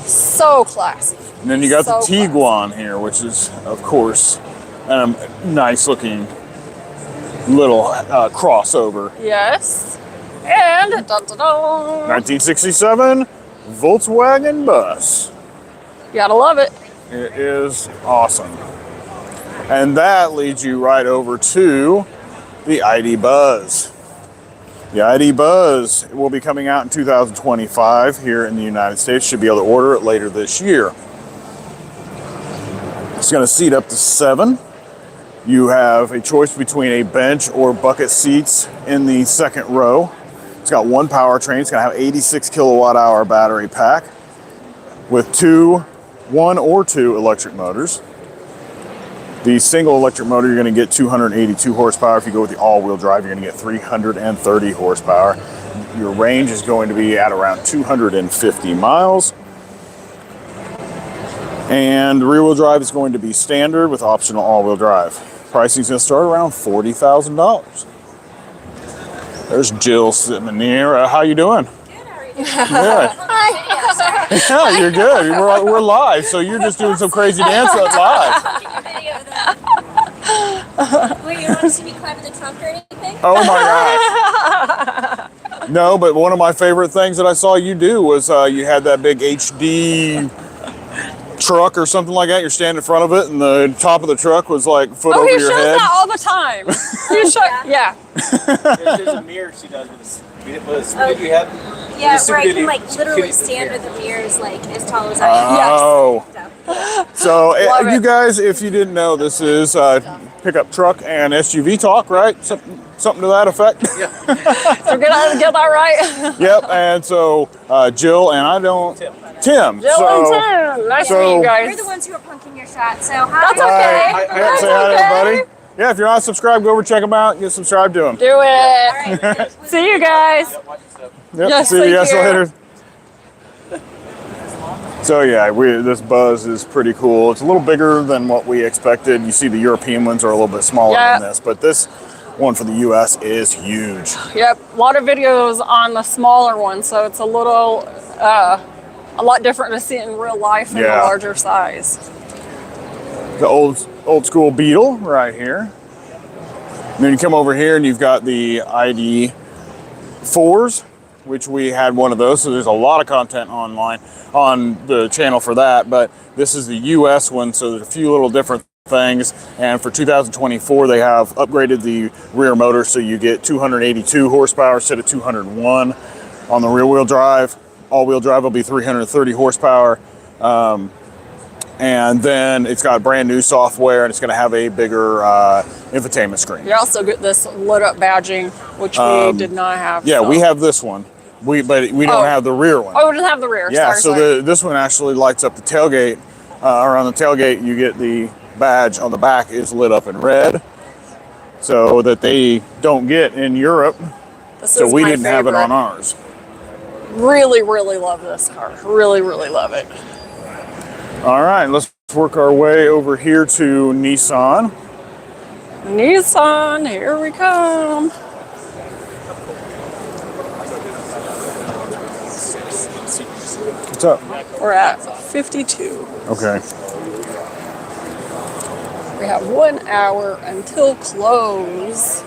so classy. And then you got So the Tiguan here, which is, of course, a nice looking little crossover. Yes. And dun-dun-dun. 1967 Volkswagen bus. You gotta love it. It is awesome. And that leads you right over to the ID Buzz. The ID Buzz will be coming out in 2025 here in the United States. Should be able to order it later this year. It's going to seat up to 7. You have a choice between a bench or bucket seats in the second row. It's got one powertrain. It's going to have 86 kilowatt hour battery pack with 1 or 2 electric motors. The single electric motor, you're going to get 282 horsepower. If you go with the all-wheel drive, you're going to get 330 horsepower. Your range is going to be at around 250 miles. And the rear-wheel drive is going to be standard with optional all-wheel drive. Pricing is going to start around $40,000. There's Jill sitting in there. How you doing? Good, how are you doing? Good. Hi. Yeah, you're good. We're live, so you're just doing some crazy dance live. Video of that. Wait, you don't want to see me climb in the trunk or anything? Oh my gosh. No, but one of my favorite things that I saw you do was you had that big HD truck or something like that. You're standing in front of it, and the top of the truck was like a foot over he your shows head. that all the time. Yeah. There's a mirror she does with a speed you have. Yeah, Super where I can Duty- like literally Super stand Duty. with the mirrors like as tall as I am. Oh. Yes. So, Love you it. guys, if you didn't know, this is pickup truck and SUV talk, right? Something to that effect. So get that right. Yep. And so Jill and Tim. Jill and Tim. Nice to meet you We're guys. the ones who are punking your shot, so hi. That's okay. I That's say hi to okay. everybody. Yeah, if you're not subscribed, go over check them out. Get subscribed to them. Do it. All right. See you guys. Yep. Yes, See you thank guys you. later. So yeah, this Buzz is pretty cool. It's a little bigger than what we expected. You see the European ones are a little bit smaller Yeah. than this, but this one for the US is huge. Yep. A lot of videos on the smaller one, so it's a little, a lot different to see it in real life in Yeah. a larger size. The old school Beetle right here. And then you come over here and you've got the ID4s, which we had one of those. So there's a lot of content online on the channel for that. But this is the US one, so there's a few little different things. And for 2024, they have upgraded the rear motor, so you get 282 horsepower instead of 201 on the rear wheel drive. All-wheel drive will be 330 horsepower. And then it's got brand new software, and it's going to have a bigger infotainment screen. You also get this lit up badging, which we did not have. Yeah, so. we have this one. But we don't Oh. have the rear one. Oh, we didn't have the rear. Yeah, sorry. this one actually lights up the tailgate. Or on the tailgate, you get the badge on the back is lit up in red, so that they don't get in Europe. This So is we my didn't have it favorite. on ours. Really, really love this car. Really, really love it. All right, let's work our way over here to Nissan. Nissan, here we come. What's up? We're at 52. Okay. We have 1 hour until close.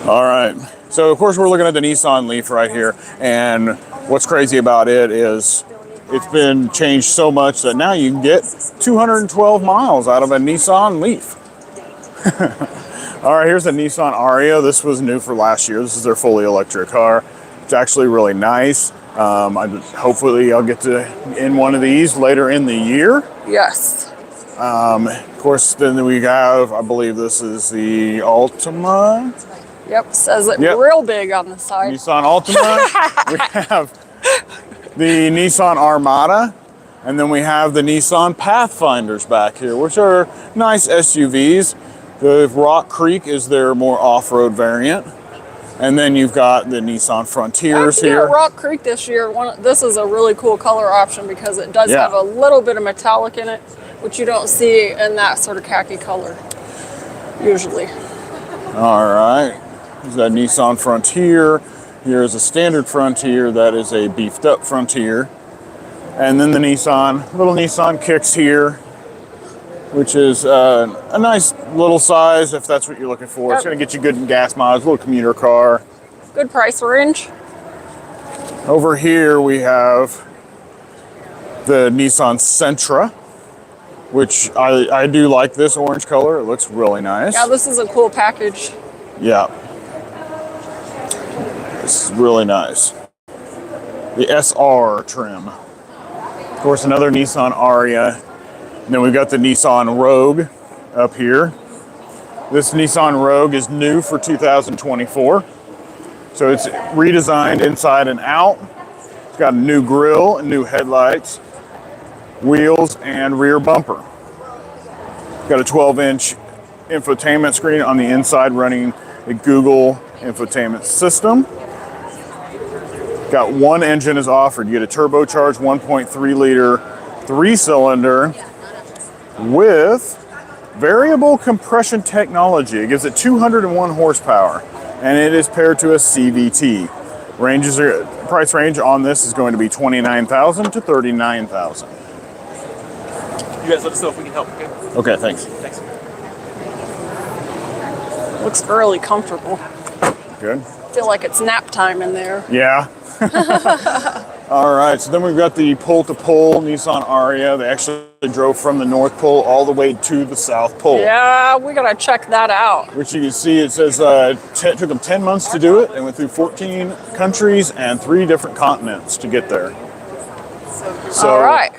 All right. So of course we're looking at the Nissan Leaf right here, and what's crazy about it is it's been changed so much that now you can get 212 miles out of a Nissan Leaf. All right, here's the Nissan Ariya. This was new for last year. This is their fully electric car. It's actually really nice. Hopefully I'll get to in one of these later in the year. Yes. Of course, then we have, I believe this is the Altima. Yep, says it Yep. real big on the side. Nissan Altima. We have the Nissan Armada, and then we have the Nissan Pathfinders back here, which are nice SUVs. The Rock Creek is their more off-road variant, and then you've got the Nissan Frontiers Actually, here. at Rock Creek this year, this is a really cool color option because it does Yeah. have a little bit of metallic in it, which you don't see in that sort of khaki color usually. All right, there's that Nissan Frontier. Here's a standard Frontier that is a beefed up Frontier. And then the little Nissan Kicks here, which is a nice little size if that's what you're looking for. It's Yep. going to get you good in gas mileage, little commuter car. Good price range. Over here we have the Nissan Sentra, which I do like this orange color. It looks really nice. Yeah, this is a cool package. Yeah. This is really nice. The SR trim. Of course, another Nissan Ariya. And then we've got the Nissan Rogue up here. This Nissan Rogue is new for 2024. So it's redesigned inside and out. It's got a new grille and new headlights. wheels and rear bumper. Got a 12-inch infotainment screen on the inside running a Google infotainment system. Got one engine is offered. You get a turbocharged 1.3 liter 3-cylinder with variable compression technology. It gives it 201 horsepower and it is paired to a CVT. Price range on this is going to be $29,000 to $39,000. You guys let us know if we can help, okay? Okay, thanks. Thanks. Looks really comfortable. Good. Feel like it's nap time in there. Yeah. All right, so then we've got the pole-to-pole Nissan Ariya. They actually drove from the North Pole all the way to the South Pole. Yeah, we gotta check that out. Which you can see, it says it took them 10 months to do it. They went through 14 countries and 3 different continents to get there. So, All right.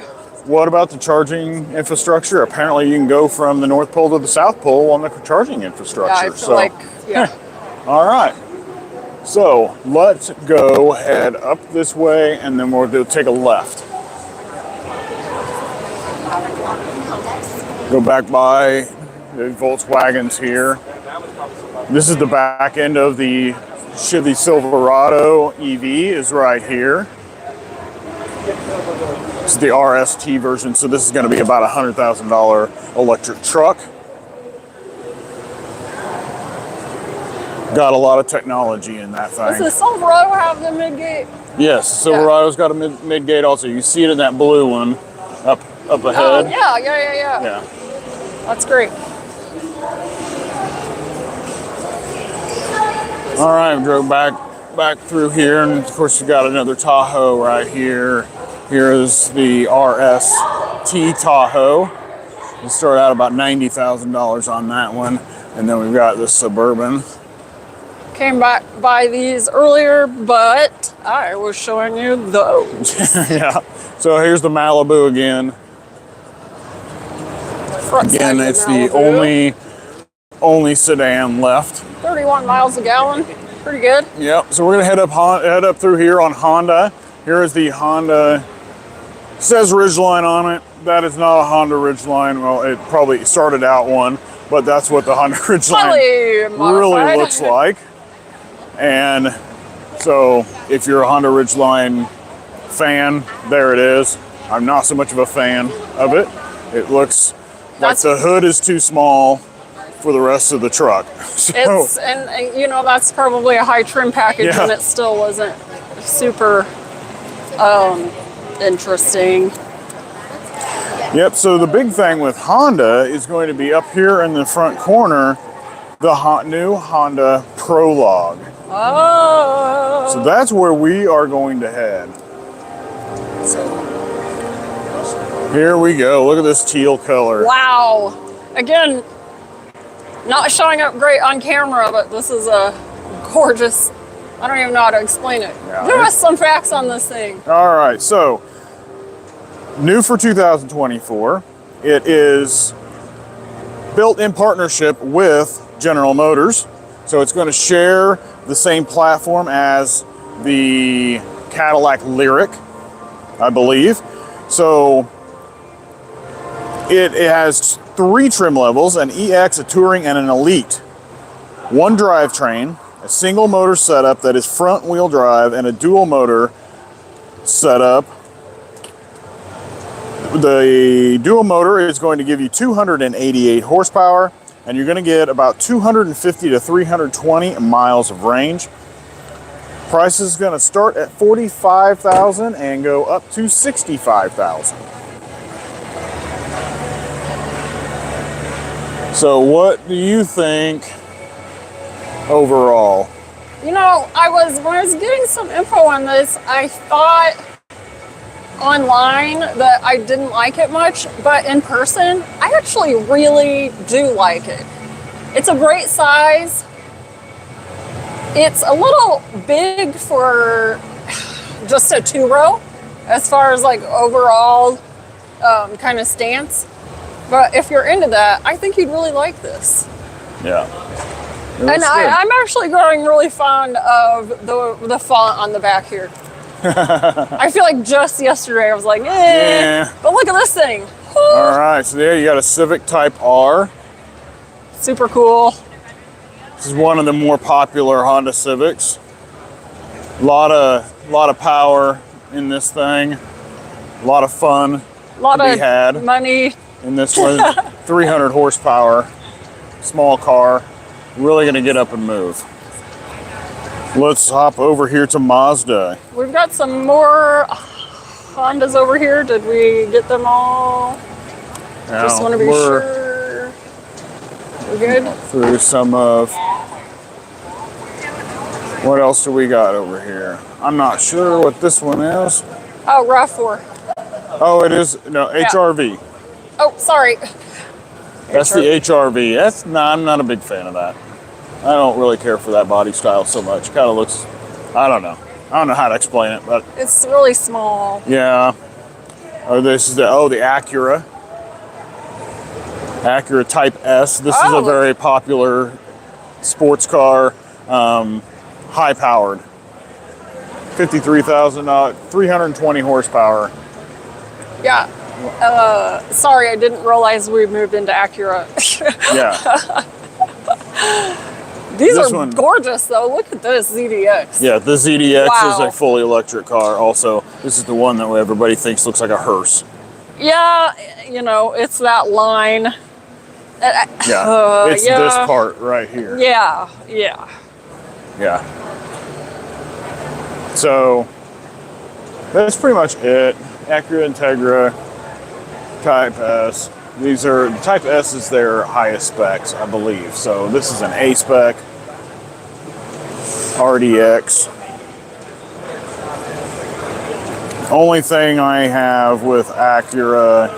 what about the charging infrastructure? Apparently you can go from the North Pole to the South Pole on the charging infrastructure. Yeah, I feel like, yeah. All right. So let's go head up this way and then we'll take a left. Go back by the Volkswagens here. This is the back end of the Chevy Silverado EV is right here. This is the RST version, so this is going to be about a $100,000 electric truck. Got a lot of technology in that Does thing. the Silverado have the mid-gate? Yes, Silverado's got a mid-gate also. You see it in that blue one up Oh, ahead. yeah. That's great. All right, we drove back through here, and of course you got another Tahoe right here. Here is the RST Tahoe. We start out about $90,000 on that one, and then we've got the Suburban. Came back by these earlier, but I was showing you those. Yeah. So here's the Malibu again. Front side Again, of it's the Malibu. only sedan left. 31 miles a gallon. Pretty good. Yep. So we're gonna head up through here on Honda. Here is the Honda. It says Ridgeline on it. That is not a Honda Ridgeline. Well, it probably started out one, but that's what the Honda Ridgeline really looks like. And so if you're a Honda Ridgeline fan, there it is. I'm not so much of a fan of it. It looks like the hood is too small for the rest of the truck. So, and you know, that's probably a high trim package, Yeah. and it still wasn't super interesting. yep, so the big thing with Honda is going to be up here in the front corner, the new Honda Prologue. Oh. So that's where we are going to head. Here we go. Look at this teal color. Wow. Again, not showing up great on camera, but this is a gorgeous, I don't even know how to explain it. Yeah, Give us some facts on this thing. All right, so new for 2024. It is built in partnership with General Motors. So it's going to share the same platform as the Cadillac Lyric, I believe. So it has 3 trim levels, an EX, a Touring, and an Elite. 1 drivetrain, a single motor setup that is front wheel drive, and a dual motor setup. The dual motor is going to give you 288 horsepower, and you're going to get about 250 to 320 miles of range. Price is going to start at $45,000 and go up to $65,000. So what do you think overall? You know, when I was getting some info on this, I thought online that I didn't like it much, but in person, I actually really do like it. It's a great size. It's a little big for just a 2-row as far as like overall kind of stance. But if you're into that, I think you'd really like this. Yeah. And I'm actually growing really fond of the font on the back here. I feel like just yesterday I was like, Yeah. But look at this thing. All right, so there you got a Civic Type R. Super cool. This is one of the more popular Honda Civics. A lot of power in this thing. A lot of fun A lot to be of had money. in this one. 300 horsepower, small car. Really gonna get up and move. Let's hop over here to Mazda. We've got some more Hondas over here. Did we get them all? Just want to be sure. We're good? Through some of... What else do we got over here? I'm not sure what this one is. Oh, RAV4. Oh, it is, no, HRV. Oh, sorry. That's the HRV. I'm not a big fan of that. I don't really care for that body style so much. Kind of looks, I don't know. I don't know how to explain it, but It's really small. yeah. Oh, this is the Acura. Acura Type S. This is a very popular sports car, high powered. 53,000, 320 horsepower. Yeah. Sorry, I didn't realize we moved into Acura. Yeah. These This are one- gorgeous, though. Look at this ZDX. Yeah, the ZDX is Wow. a fully electric car. Also, this is the one that everybody thinks looks like a hearse. Yeah, you know, it's that line. Yeah, it's yeah. this part right here. Yeah. Yeah. So that's pretty much it. Acura Integra, Type S. These are, Type S is their highest specs, I believe. So this is an A spec, RDX. Only thing I have with Acura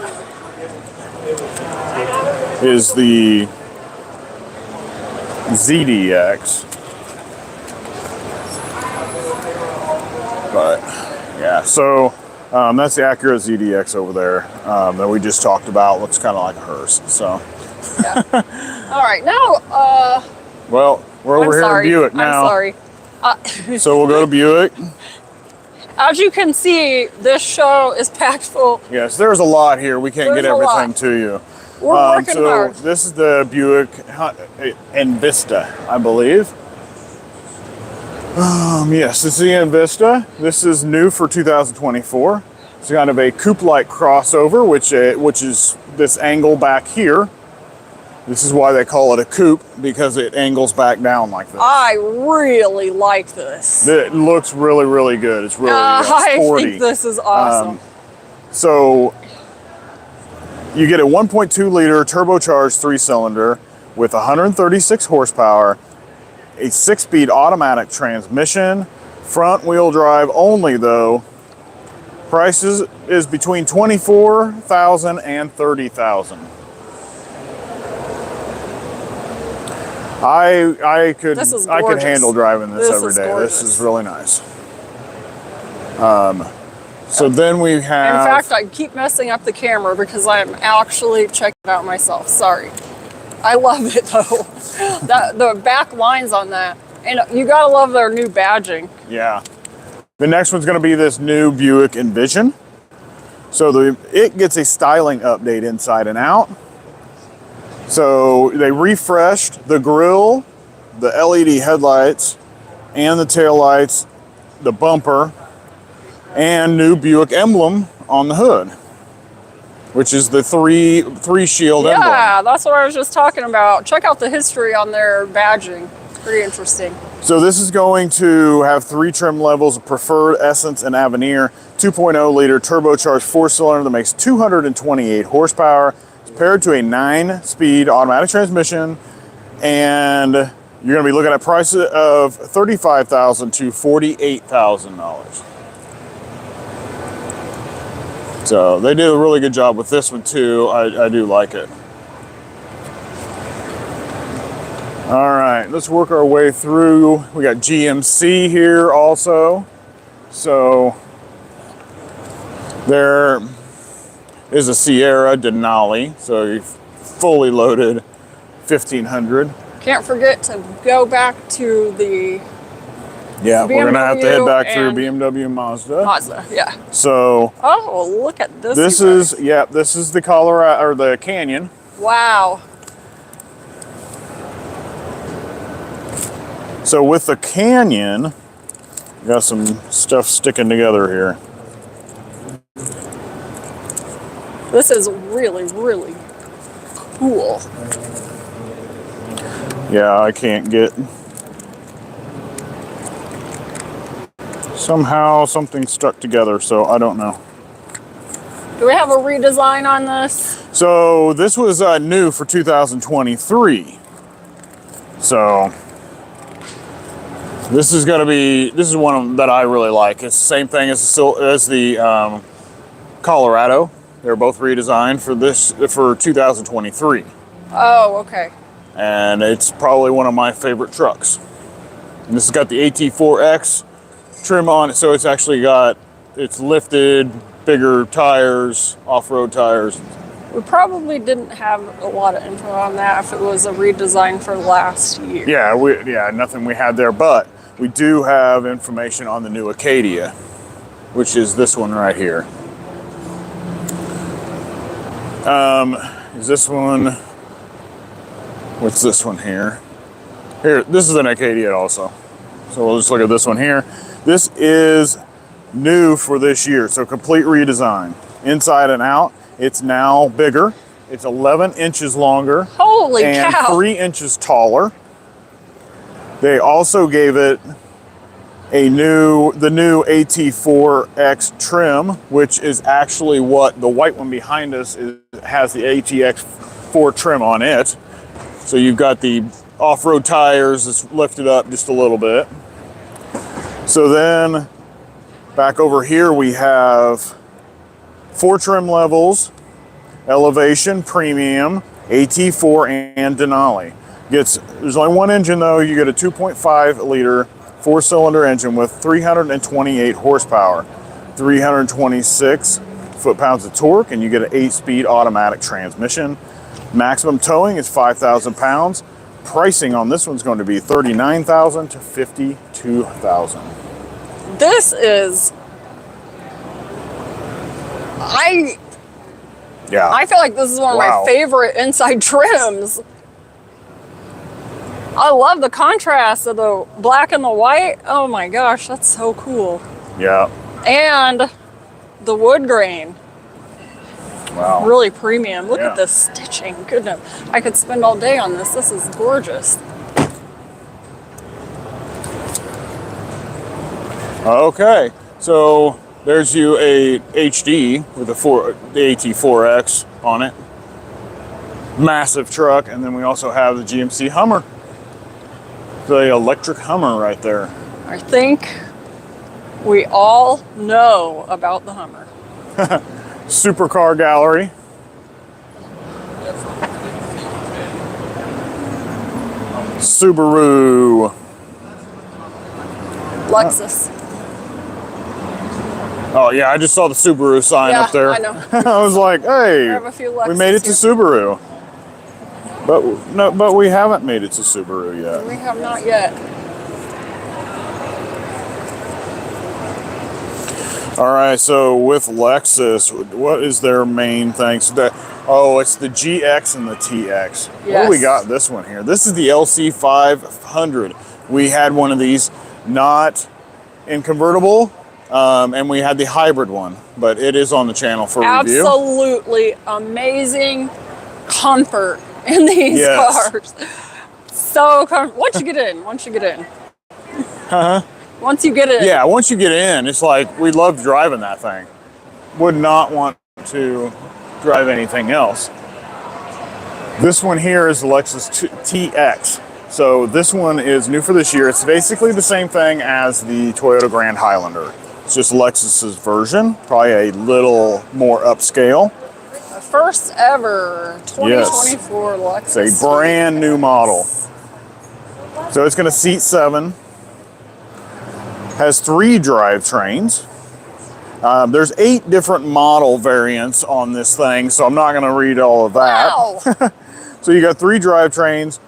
is the ZDX. But yeah, so that's the Acura ZDX over there that we just talked about. Looks kind of like a hearse. So, All right, now, well, we're over I'm here sorry. in Buick now. I'm sorry. So we'll go to Buick. As you can see, this show is packed full. Yes, there's a lot here. We can't There's get a lot. everything to you. We're working so hard. this is the Buick Envista, I believe. Yes, this is the Envista. This is new for 2024. It's kind of a coupe-like crossover, which is this angle back here. This is why they call it a coupe, because it angles back down like this. I really like this. It looks really, really good. It's really sporty. I think this is awesome. So you get a 1.2 liter turbocharged 3-cylinder with 136 horsepower, a 6-speed automatic transmission, front wheel drive only though. Prices is between $24,000 and $30,000. I could This is I could gorgeous. handle driving this This every is day. gorgeous. This is really nice. So then we have. In fact, I keep messing up the camera because I'm actually checking it out myself. Sorry. I love it though. The back lines on that. And you gotta love their new badging. Yeah. The next one's going to be this new Buick Envision. So it gets a styling update inside and out. So they refreshed the grille, the LED headlights, and the taillights, the bumper, and new Buick emblem on the hood, which is the three shield emblem. Yeah, that's what I was just talking about. Check out the history on their badging. Pretty interesting. So this is going to have 3 trim levels of Preferred, Essence, and Avenir. 2.0 liter turbocharged 4-cylinder that makes 228 horsepower. It's paired to a 9-speed automatic transmission, and you're going to be looking at prices of $35,000 to $48,000. So they did a really good job with this one too. I do like it. All right, let's work our way through. We got GMC here also. So there is a Sierra Denali, so you're fully loaded 1500. Can't forget to go back to the Yeah, we're gonna have to head back through and BMW Mazda. Mazda, yeah. So Oh, look at this. this you is guys. this is the Colorado or the Canyon. Wow. So with the Canyon, got some stuff sticking together here. This is really, really cool. Yeah, I can't get. Somehow something stuck together, so I don't know. Do we have a redesign on this? So this was new for 2023. So this is going to be, this is one of them that I really like. It's the same thing as the Colorado. They're both redesigned for 2023. Oh, okay. And it's probably one of my favorite trucks. And this has got the AT4X trim on it, so it's actually got, it's lifted, bigger tires, off-road tires. We probably didn't have a lot of info on that if it was a redesign for last year. Yeah, nothing we had there, but we do have information on the new Acadia, which is this one right here. Is this one, what's this one here? Here, this is an Acadia also. So we'll just look at this one here. This is new for this year, so complete redesign. Inside and out, it's now bigger. It's 11 inches longer. Holy and cow. 3 inches taller. They also gave it the new AT4X trim, which is actually what the white one behind us has the ATX4 trim on it. So you've got the off-road tires that's lifted up just a little bit. So then back over here we have 4 trim levels, elevation, premium, AT4, and Denali. There's only one engine though. You get a 2.5 liter 4-cylinder engine with 328 horsepower, 326 foot-pounds of torque, and you get an 8-speed automatic transmission. Maximum towing is 5,000 pounds. Pricing on this one's going to be $39,000 to $52,000. This is, I feel like this is one of my favorite inside trims. I love the contrast of the black and the white. Oh my gosh, that's so cool. Yeah. And the wood grain. Wow. Really premium. Look Yeah. at this stitching. Goodness. I could spend all day on this. This is gorgeous. Okay. So there's you a HD with the AT4X on it. Massive truck. And then we also have the GMC Hummer. The electric Hummer right there. I think we all know about the Hummer. Supercar gallery. Subaru. Lexus. Oh yeah, I just saw the Subaru sign Yeah, up there. I know. I was like, hey, have a few we made it to Lexus Subaru. But we haven't made it to Subaru yet. We have not yet. All right, so with Lexus, what is their main thing? So it's the GX and the TX. What do we Yes. got this one here? This is the LC500. We had one of these, not in convertible, and we had the hybrid one, but it is on the channel for review. Absolutely amazing comfort in these cars. So comfortable. Once you get in. Once you get in. Yeah, once you get in, it's like we love driving that thing. Would not want to drive anything else. This one here is the Lexus TX. So this one is new for this year. It's basically the same thing as the Toyota Grand Highlander. It's just Lexus's version, probably a little more upscale. The first ever 2024 Lexus. It's a brand new model. So it's going to seat 7. Has 3 drivetrains. There's 8 different model variants on this thing, so I'm not going to read all of that. Wow. So you got 3 drivetrains.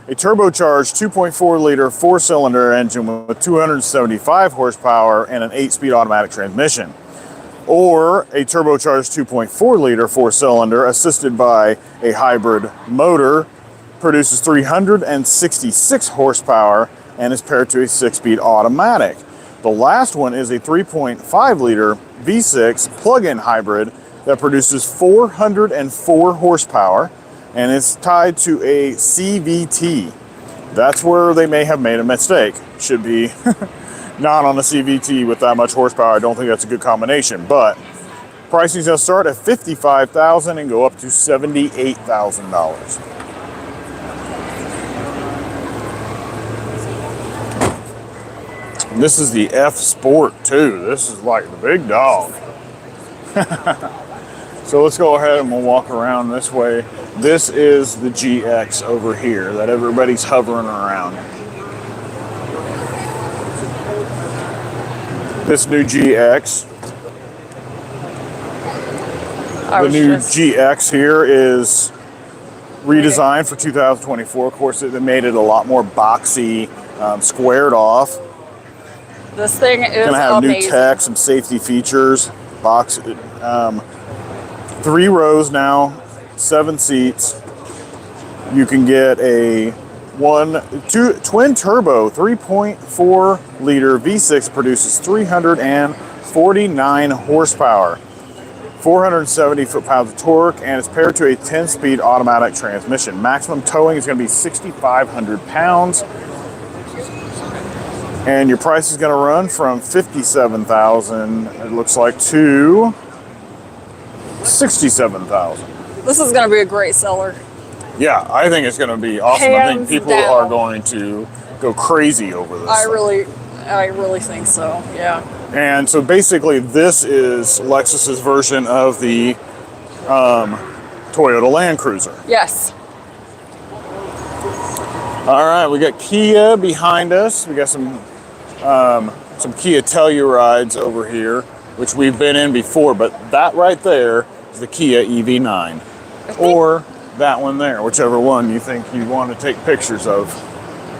a turbocharged 2.4-liter four-cylinder engine with 275 horsepower and an 8-speed automatic transmission. Or a turbocharged 2.4-liter four-cylinder assisted by a hybrid motor produces 366 horsepower and is paired to a 6-speed automatic. The last one is a 3.5-liter V6 plug-in hybrid that produces 404 horsepower and is tied to a CVT. That's where they may have made a mistake. Should be not on a CVT with that much horsepower. I don't think that's a good combination, but pricing is going to start at $55,000 and go up to $78,000. This is the F Sport too. This is like the big dog. So let's go ahead and we'll walk around this way. This is the GX over here that everybody's hovering around. This new GX. The new GX here is redesigned for 2024. Of course, they made it a lot more boxy, squared off. This thing is gonna have amazing. new tech, some safety features. 3 rows now, 7 seats. You can get a twin turbo 3.4 liter V6 produces 349 horsepower, 470 foot-pounds of torque, and it's paired to a 10-speed automatic transmission. Maximum towing is going to be 6,500 pounds. And your price is going to run from $57,000, it looks like, to $67,000. This is going to be a great seller. Yeah, I think it's going to be awesome. I think Hands people down. are going to go crazy over this. I really think so. Yeah. And so basically, this is Lexus's version of the Toyota Land Cruiser. Yes. All right, we got Kia behind us. We got some Kia Tellurides over here, which we've been in before, but that right there is the Kia EV9. Or that one there, whichever one you think you want to take pictures of.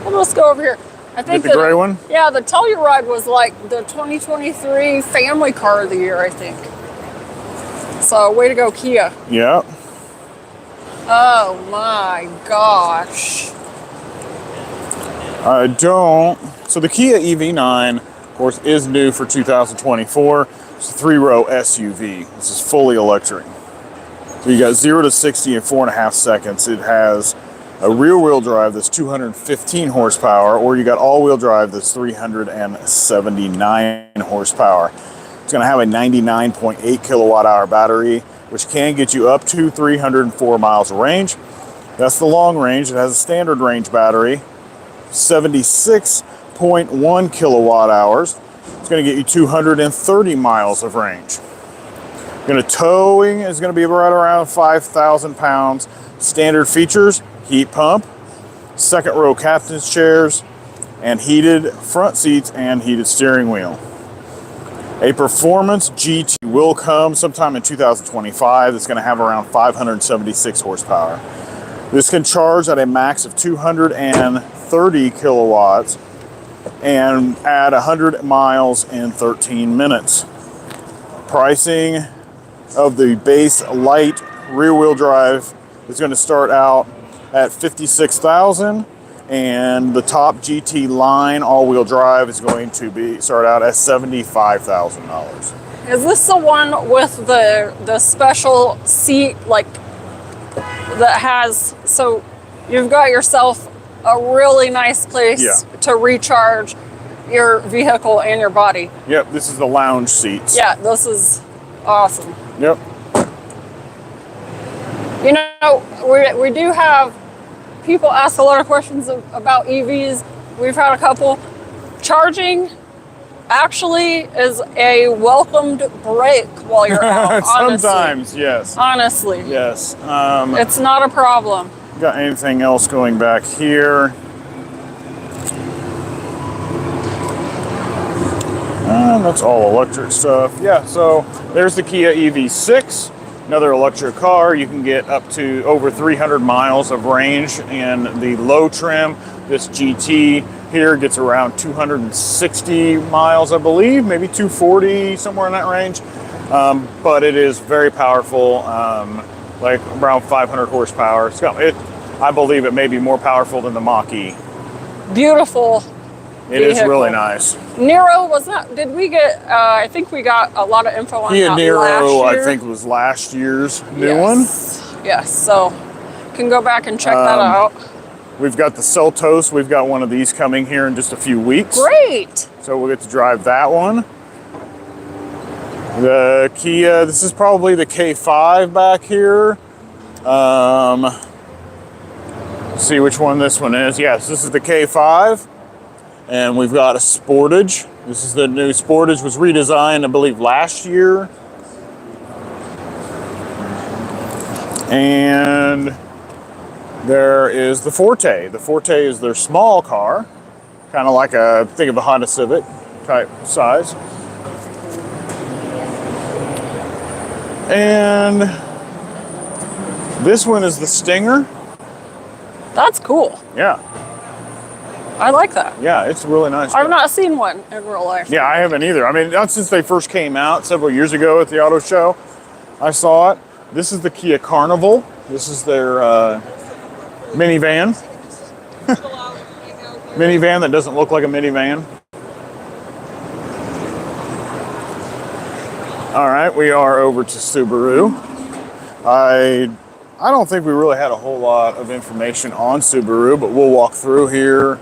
We'll just go over here. I think the gray one? Yeah, the Telluride was like the 2023 family car of the year, I think. So, way to go, Kia. Yeah. Oh my gosh. So the Kia EV9, of course, is new for 2024. It's a 3-row SUV. This is fully electric. So you got 0 to 60 in 4.5 seconds. It has a rear-wheel drive that's 215 horsepower, or you got all-wheel drive that's 379 horsepower. It's going to have a 99.8 kilowatt-hour battery, which can get you up to 304 miles of range. That's the long range. It has a standard range battery, 76.1 kilowatt hours. It's going to get you 230 miles of range. Towing is going to be right around 5,000 pounds. Standard features: heat pump, second row captain's chairs, and heated front seats and heated steering wheel. A performance GT will come sometime in 2025. It's going to have around 576 horsepower. This can charge at a max of 230 kilowatts and add 100 miles in 13 minutes. Pricing of the base light rear-wheel drive is going to start out at $56,000, and the top GT line all-wheel drive is going to start out at $75,000. Is this the one with the special seat, like, that has, so you've got yourself a really nice place to recharge your vehicle and your body? Yep, this is the lounge seats. Yeah, this is awesome. Yep. You know, we do have people ask a lot of questions about EVs. We've had a couple. Charging actually is a welcomed break while you're out. Sometimes, yes. Honestly. Yes. It's not a problem. Got anything else going back here? That's all electric stuff. Yeah, so there's the Kia EV6. Another electric car, you can get up to over 300 miles of range in the low trim. This GT here gets around 260 miles, I believe, maybe 240, somewhere in that range. But it is very powerful, like around 500 horsepower. I believe it may be more powerful than the Mach-E. Beautiful. It is really nice. Nero, was that, did we get, I think we got a lot of info on Kia that Nero, last year. I think, was last year's new one. Yes, so can go back and check that out. We've got the Seltos. We've got one of these coming here in just a few weeks. Great. So we'll get to drive that one. The Kia, this is probably the K5 back here. Let's see which one this one is. Yes, this is the K5. And we've got a Sportage. This is the new Sportage, was redesigned, I believe, last year. And there is the Forte. The Forte is their small car, kind of like think of a Honda Civic type size. And this one is the Stinger. That's cool. Yeah. I like that. Yeah, it's really nice. I've not seen one in real life. Yeah, I haven't either. I mean, not since they first came out several years ago at the auto show. I saw it. This is the Kia Carnival. This is their minivan. Minivan that doesn't look like a minivan. All right, we are over to Subaru. I don't think we really had a whole lot of information on Subaru, but we'll walk through here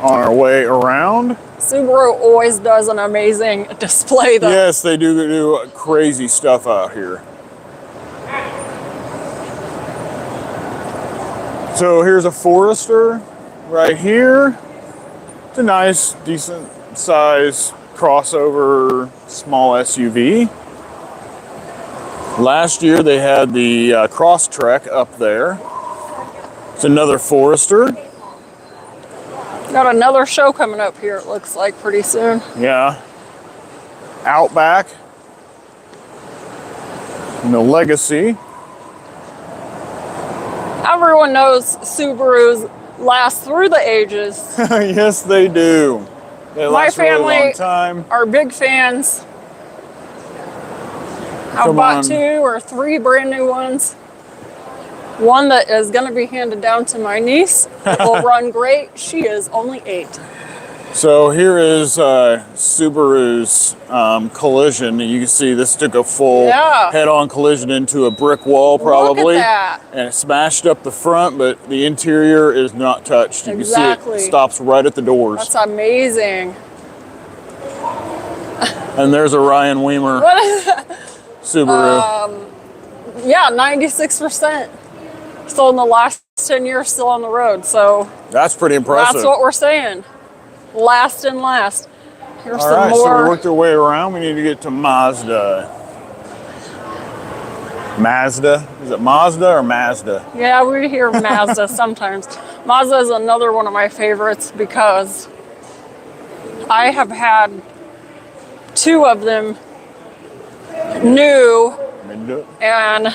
on our way around. Subaru always does an amazing display though. Yes, they do crazy stuff out here. So here's a Forester right here. It's a nice, decent size crossover small SUV. Last year they had the Crosstrek up there. It's another Forester. Got another show coming up here, it looks like, pretty soon. Yeah. Outback. And the Legacy. Everyone knows Subarus last through the ages. Yes, they do. They My last a really family long time. are big fans. I've bought 2 or 3 brand new ones. One that is going to be handed down to my niece. It will run great. She is only 8. So here is Subaru's collision. You can see this took a full head-on collision into a brick wall, probably. Look at that. And it smashed up the front, but the interior is not touched. You can see it stops right at the doors. That's amazing. And there's a Ryan Weimer Subaru. Yeah, 96%. Sold in the last 10 years, still on the road. So that's pretty impressive. That's what we're saying. Last and last. Here's All some right, more. so we worked our way around. We need to get to Mazda. Mazda? Is it Mazda or Mazda? Yeah, we hear Mazda sometimes. Mazda is another one of my favorites because I have had 2 of them new and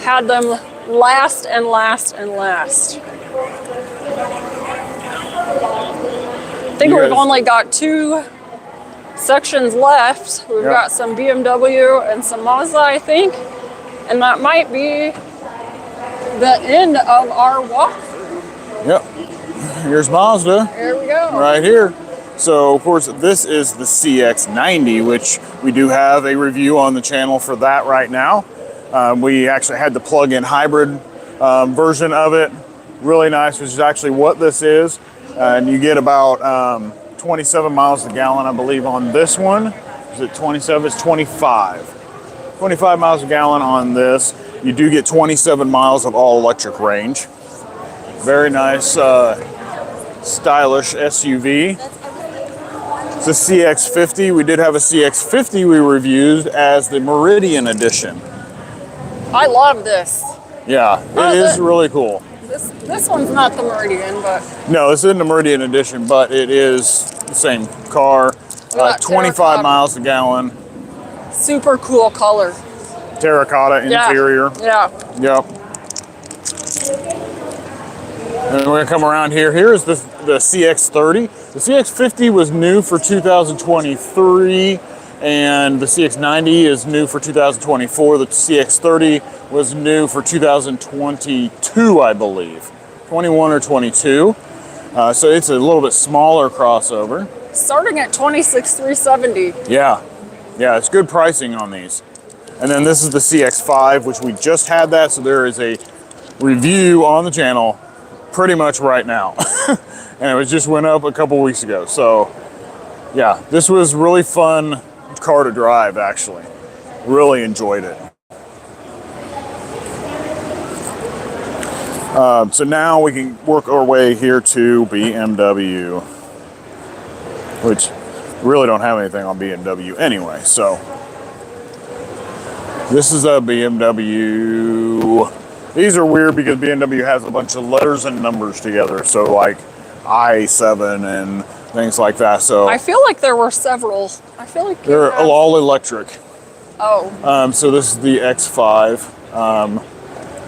had them last and last and last. I think we've only got 2 sections left. We've got some BMW and some Mazda, I think. And that might be the end of our walkthrough. Yep. Here's Mazda. Here we go. Right here. So, of course, this is the CX-90, which we do have a review on the channel for that right now. We actually had the plug-in hybrid version of it. Really nice, which is actually what this is. And you get about 27 miles a gallon, I believe, on this one. Is it 27? It's 25. 25 miles a gallon on this. You do get 27 miles of all-electric range. Very nice, stylish SUV. It's a CX-50. We did have a CX-50 we reviewed as the Meridian Edition. I love this. Yeah, it is really cool. This one's not the Meridian, but... No, this isn't the Meridian Edition, but it is the same car. 25 miles a gallon. Super cool color. Terracotta Yeah. interior. Yeah. Yep. And we're gonna come around here. Here's the CX-30. The CX-50 was new for 2023, and the CX-90 is new for 2024. The CX-30 was new for 2022, I believe, 21 or 22. So it's a little bit smaller crossover. Starting at $26,370. Yeah, yeah, it's good pricing on these. And then this is the CX-5, which we just had that, so there is a review on the channel pretty much right now. And it just went up a couple weeks ago. So yeah, this was really fun car to drive, actually. Really enjoyed it. So now we can work our way here to BMW, which really don't have anything on BMW anyway. So this is a BMW. These are weird because BMW has a bunch of letters and numbers together. So like I7 and things like that. So I feel like there were several. I feel like they're all electric. Oh. So this is the X5.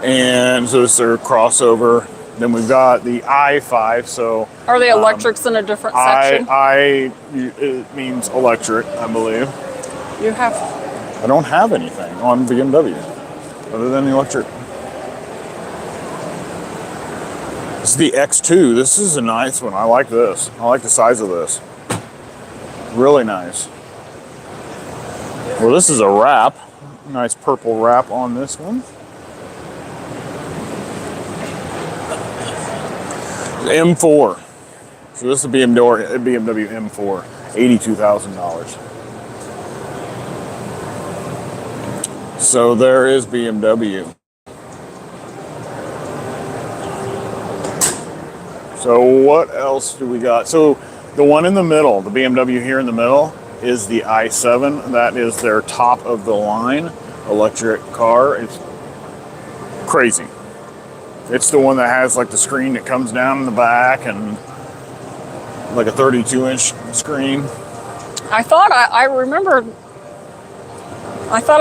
And so this is their crossover. Then we've got the i5. So Are the electrics in a different section? it means electric, I believe. You have. I don't have anything on BMW other than the electric. This is the X2. This is a nice one. I like this. I like the size of this. Really nice. Well, this is a wrap. Nice purple wrap on this one. M4. So this is a BMW M4. $82,000. So there is BMW. So what else do we got? So the one in the middle, the BMW here in the middle, is the i7. That is their top of the line electric car. It's crazy. It's the one that has like the screen that comes down in the back and like a 32-inch screen. I thought I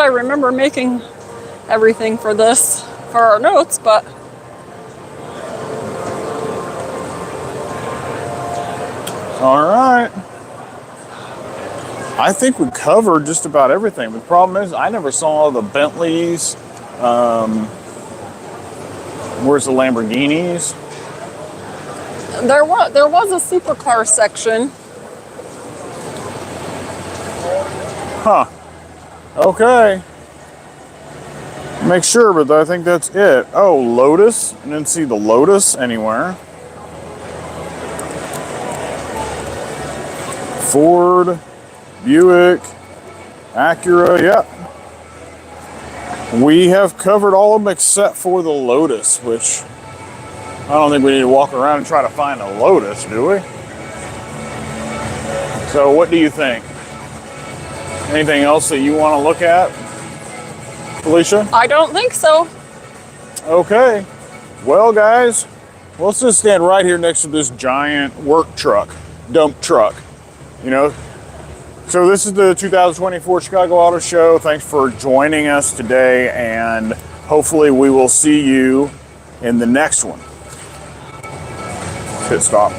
remember making everything for this for our notes, but all right. I think we covered just about everything. But the problem is I never saw the Bentleys. Where's the Lamborghinis? there was a supercar section. Huh. Okay. Make sure, but I think that's it. Oh, Lotus. I didn't see the Lotus anywhere. Ford, Buick, Acura, yep. We have covered all of them except for the Lotus, which I don't think we need to walk around and try to find a Lotus, do we? So what do you think? Anything else that you want to look at, Felicia? I don't think so. Okay. Well, guys, let's just stand right here next to this giant work truck, dump truck. You know, so this is the 2024 Chicago Auto Show. Thanks for joining us today, and hopefully we will see you in the next one. Hit stop.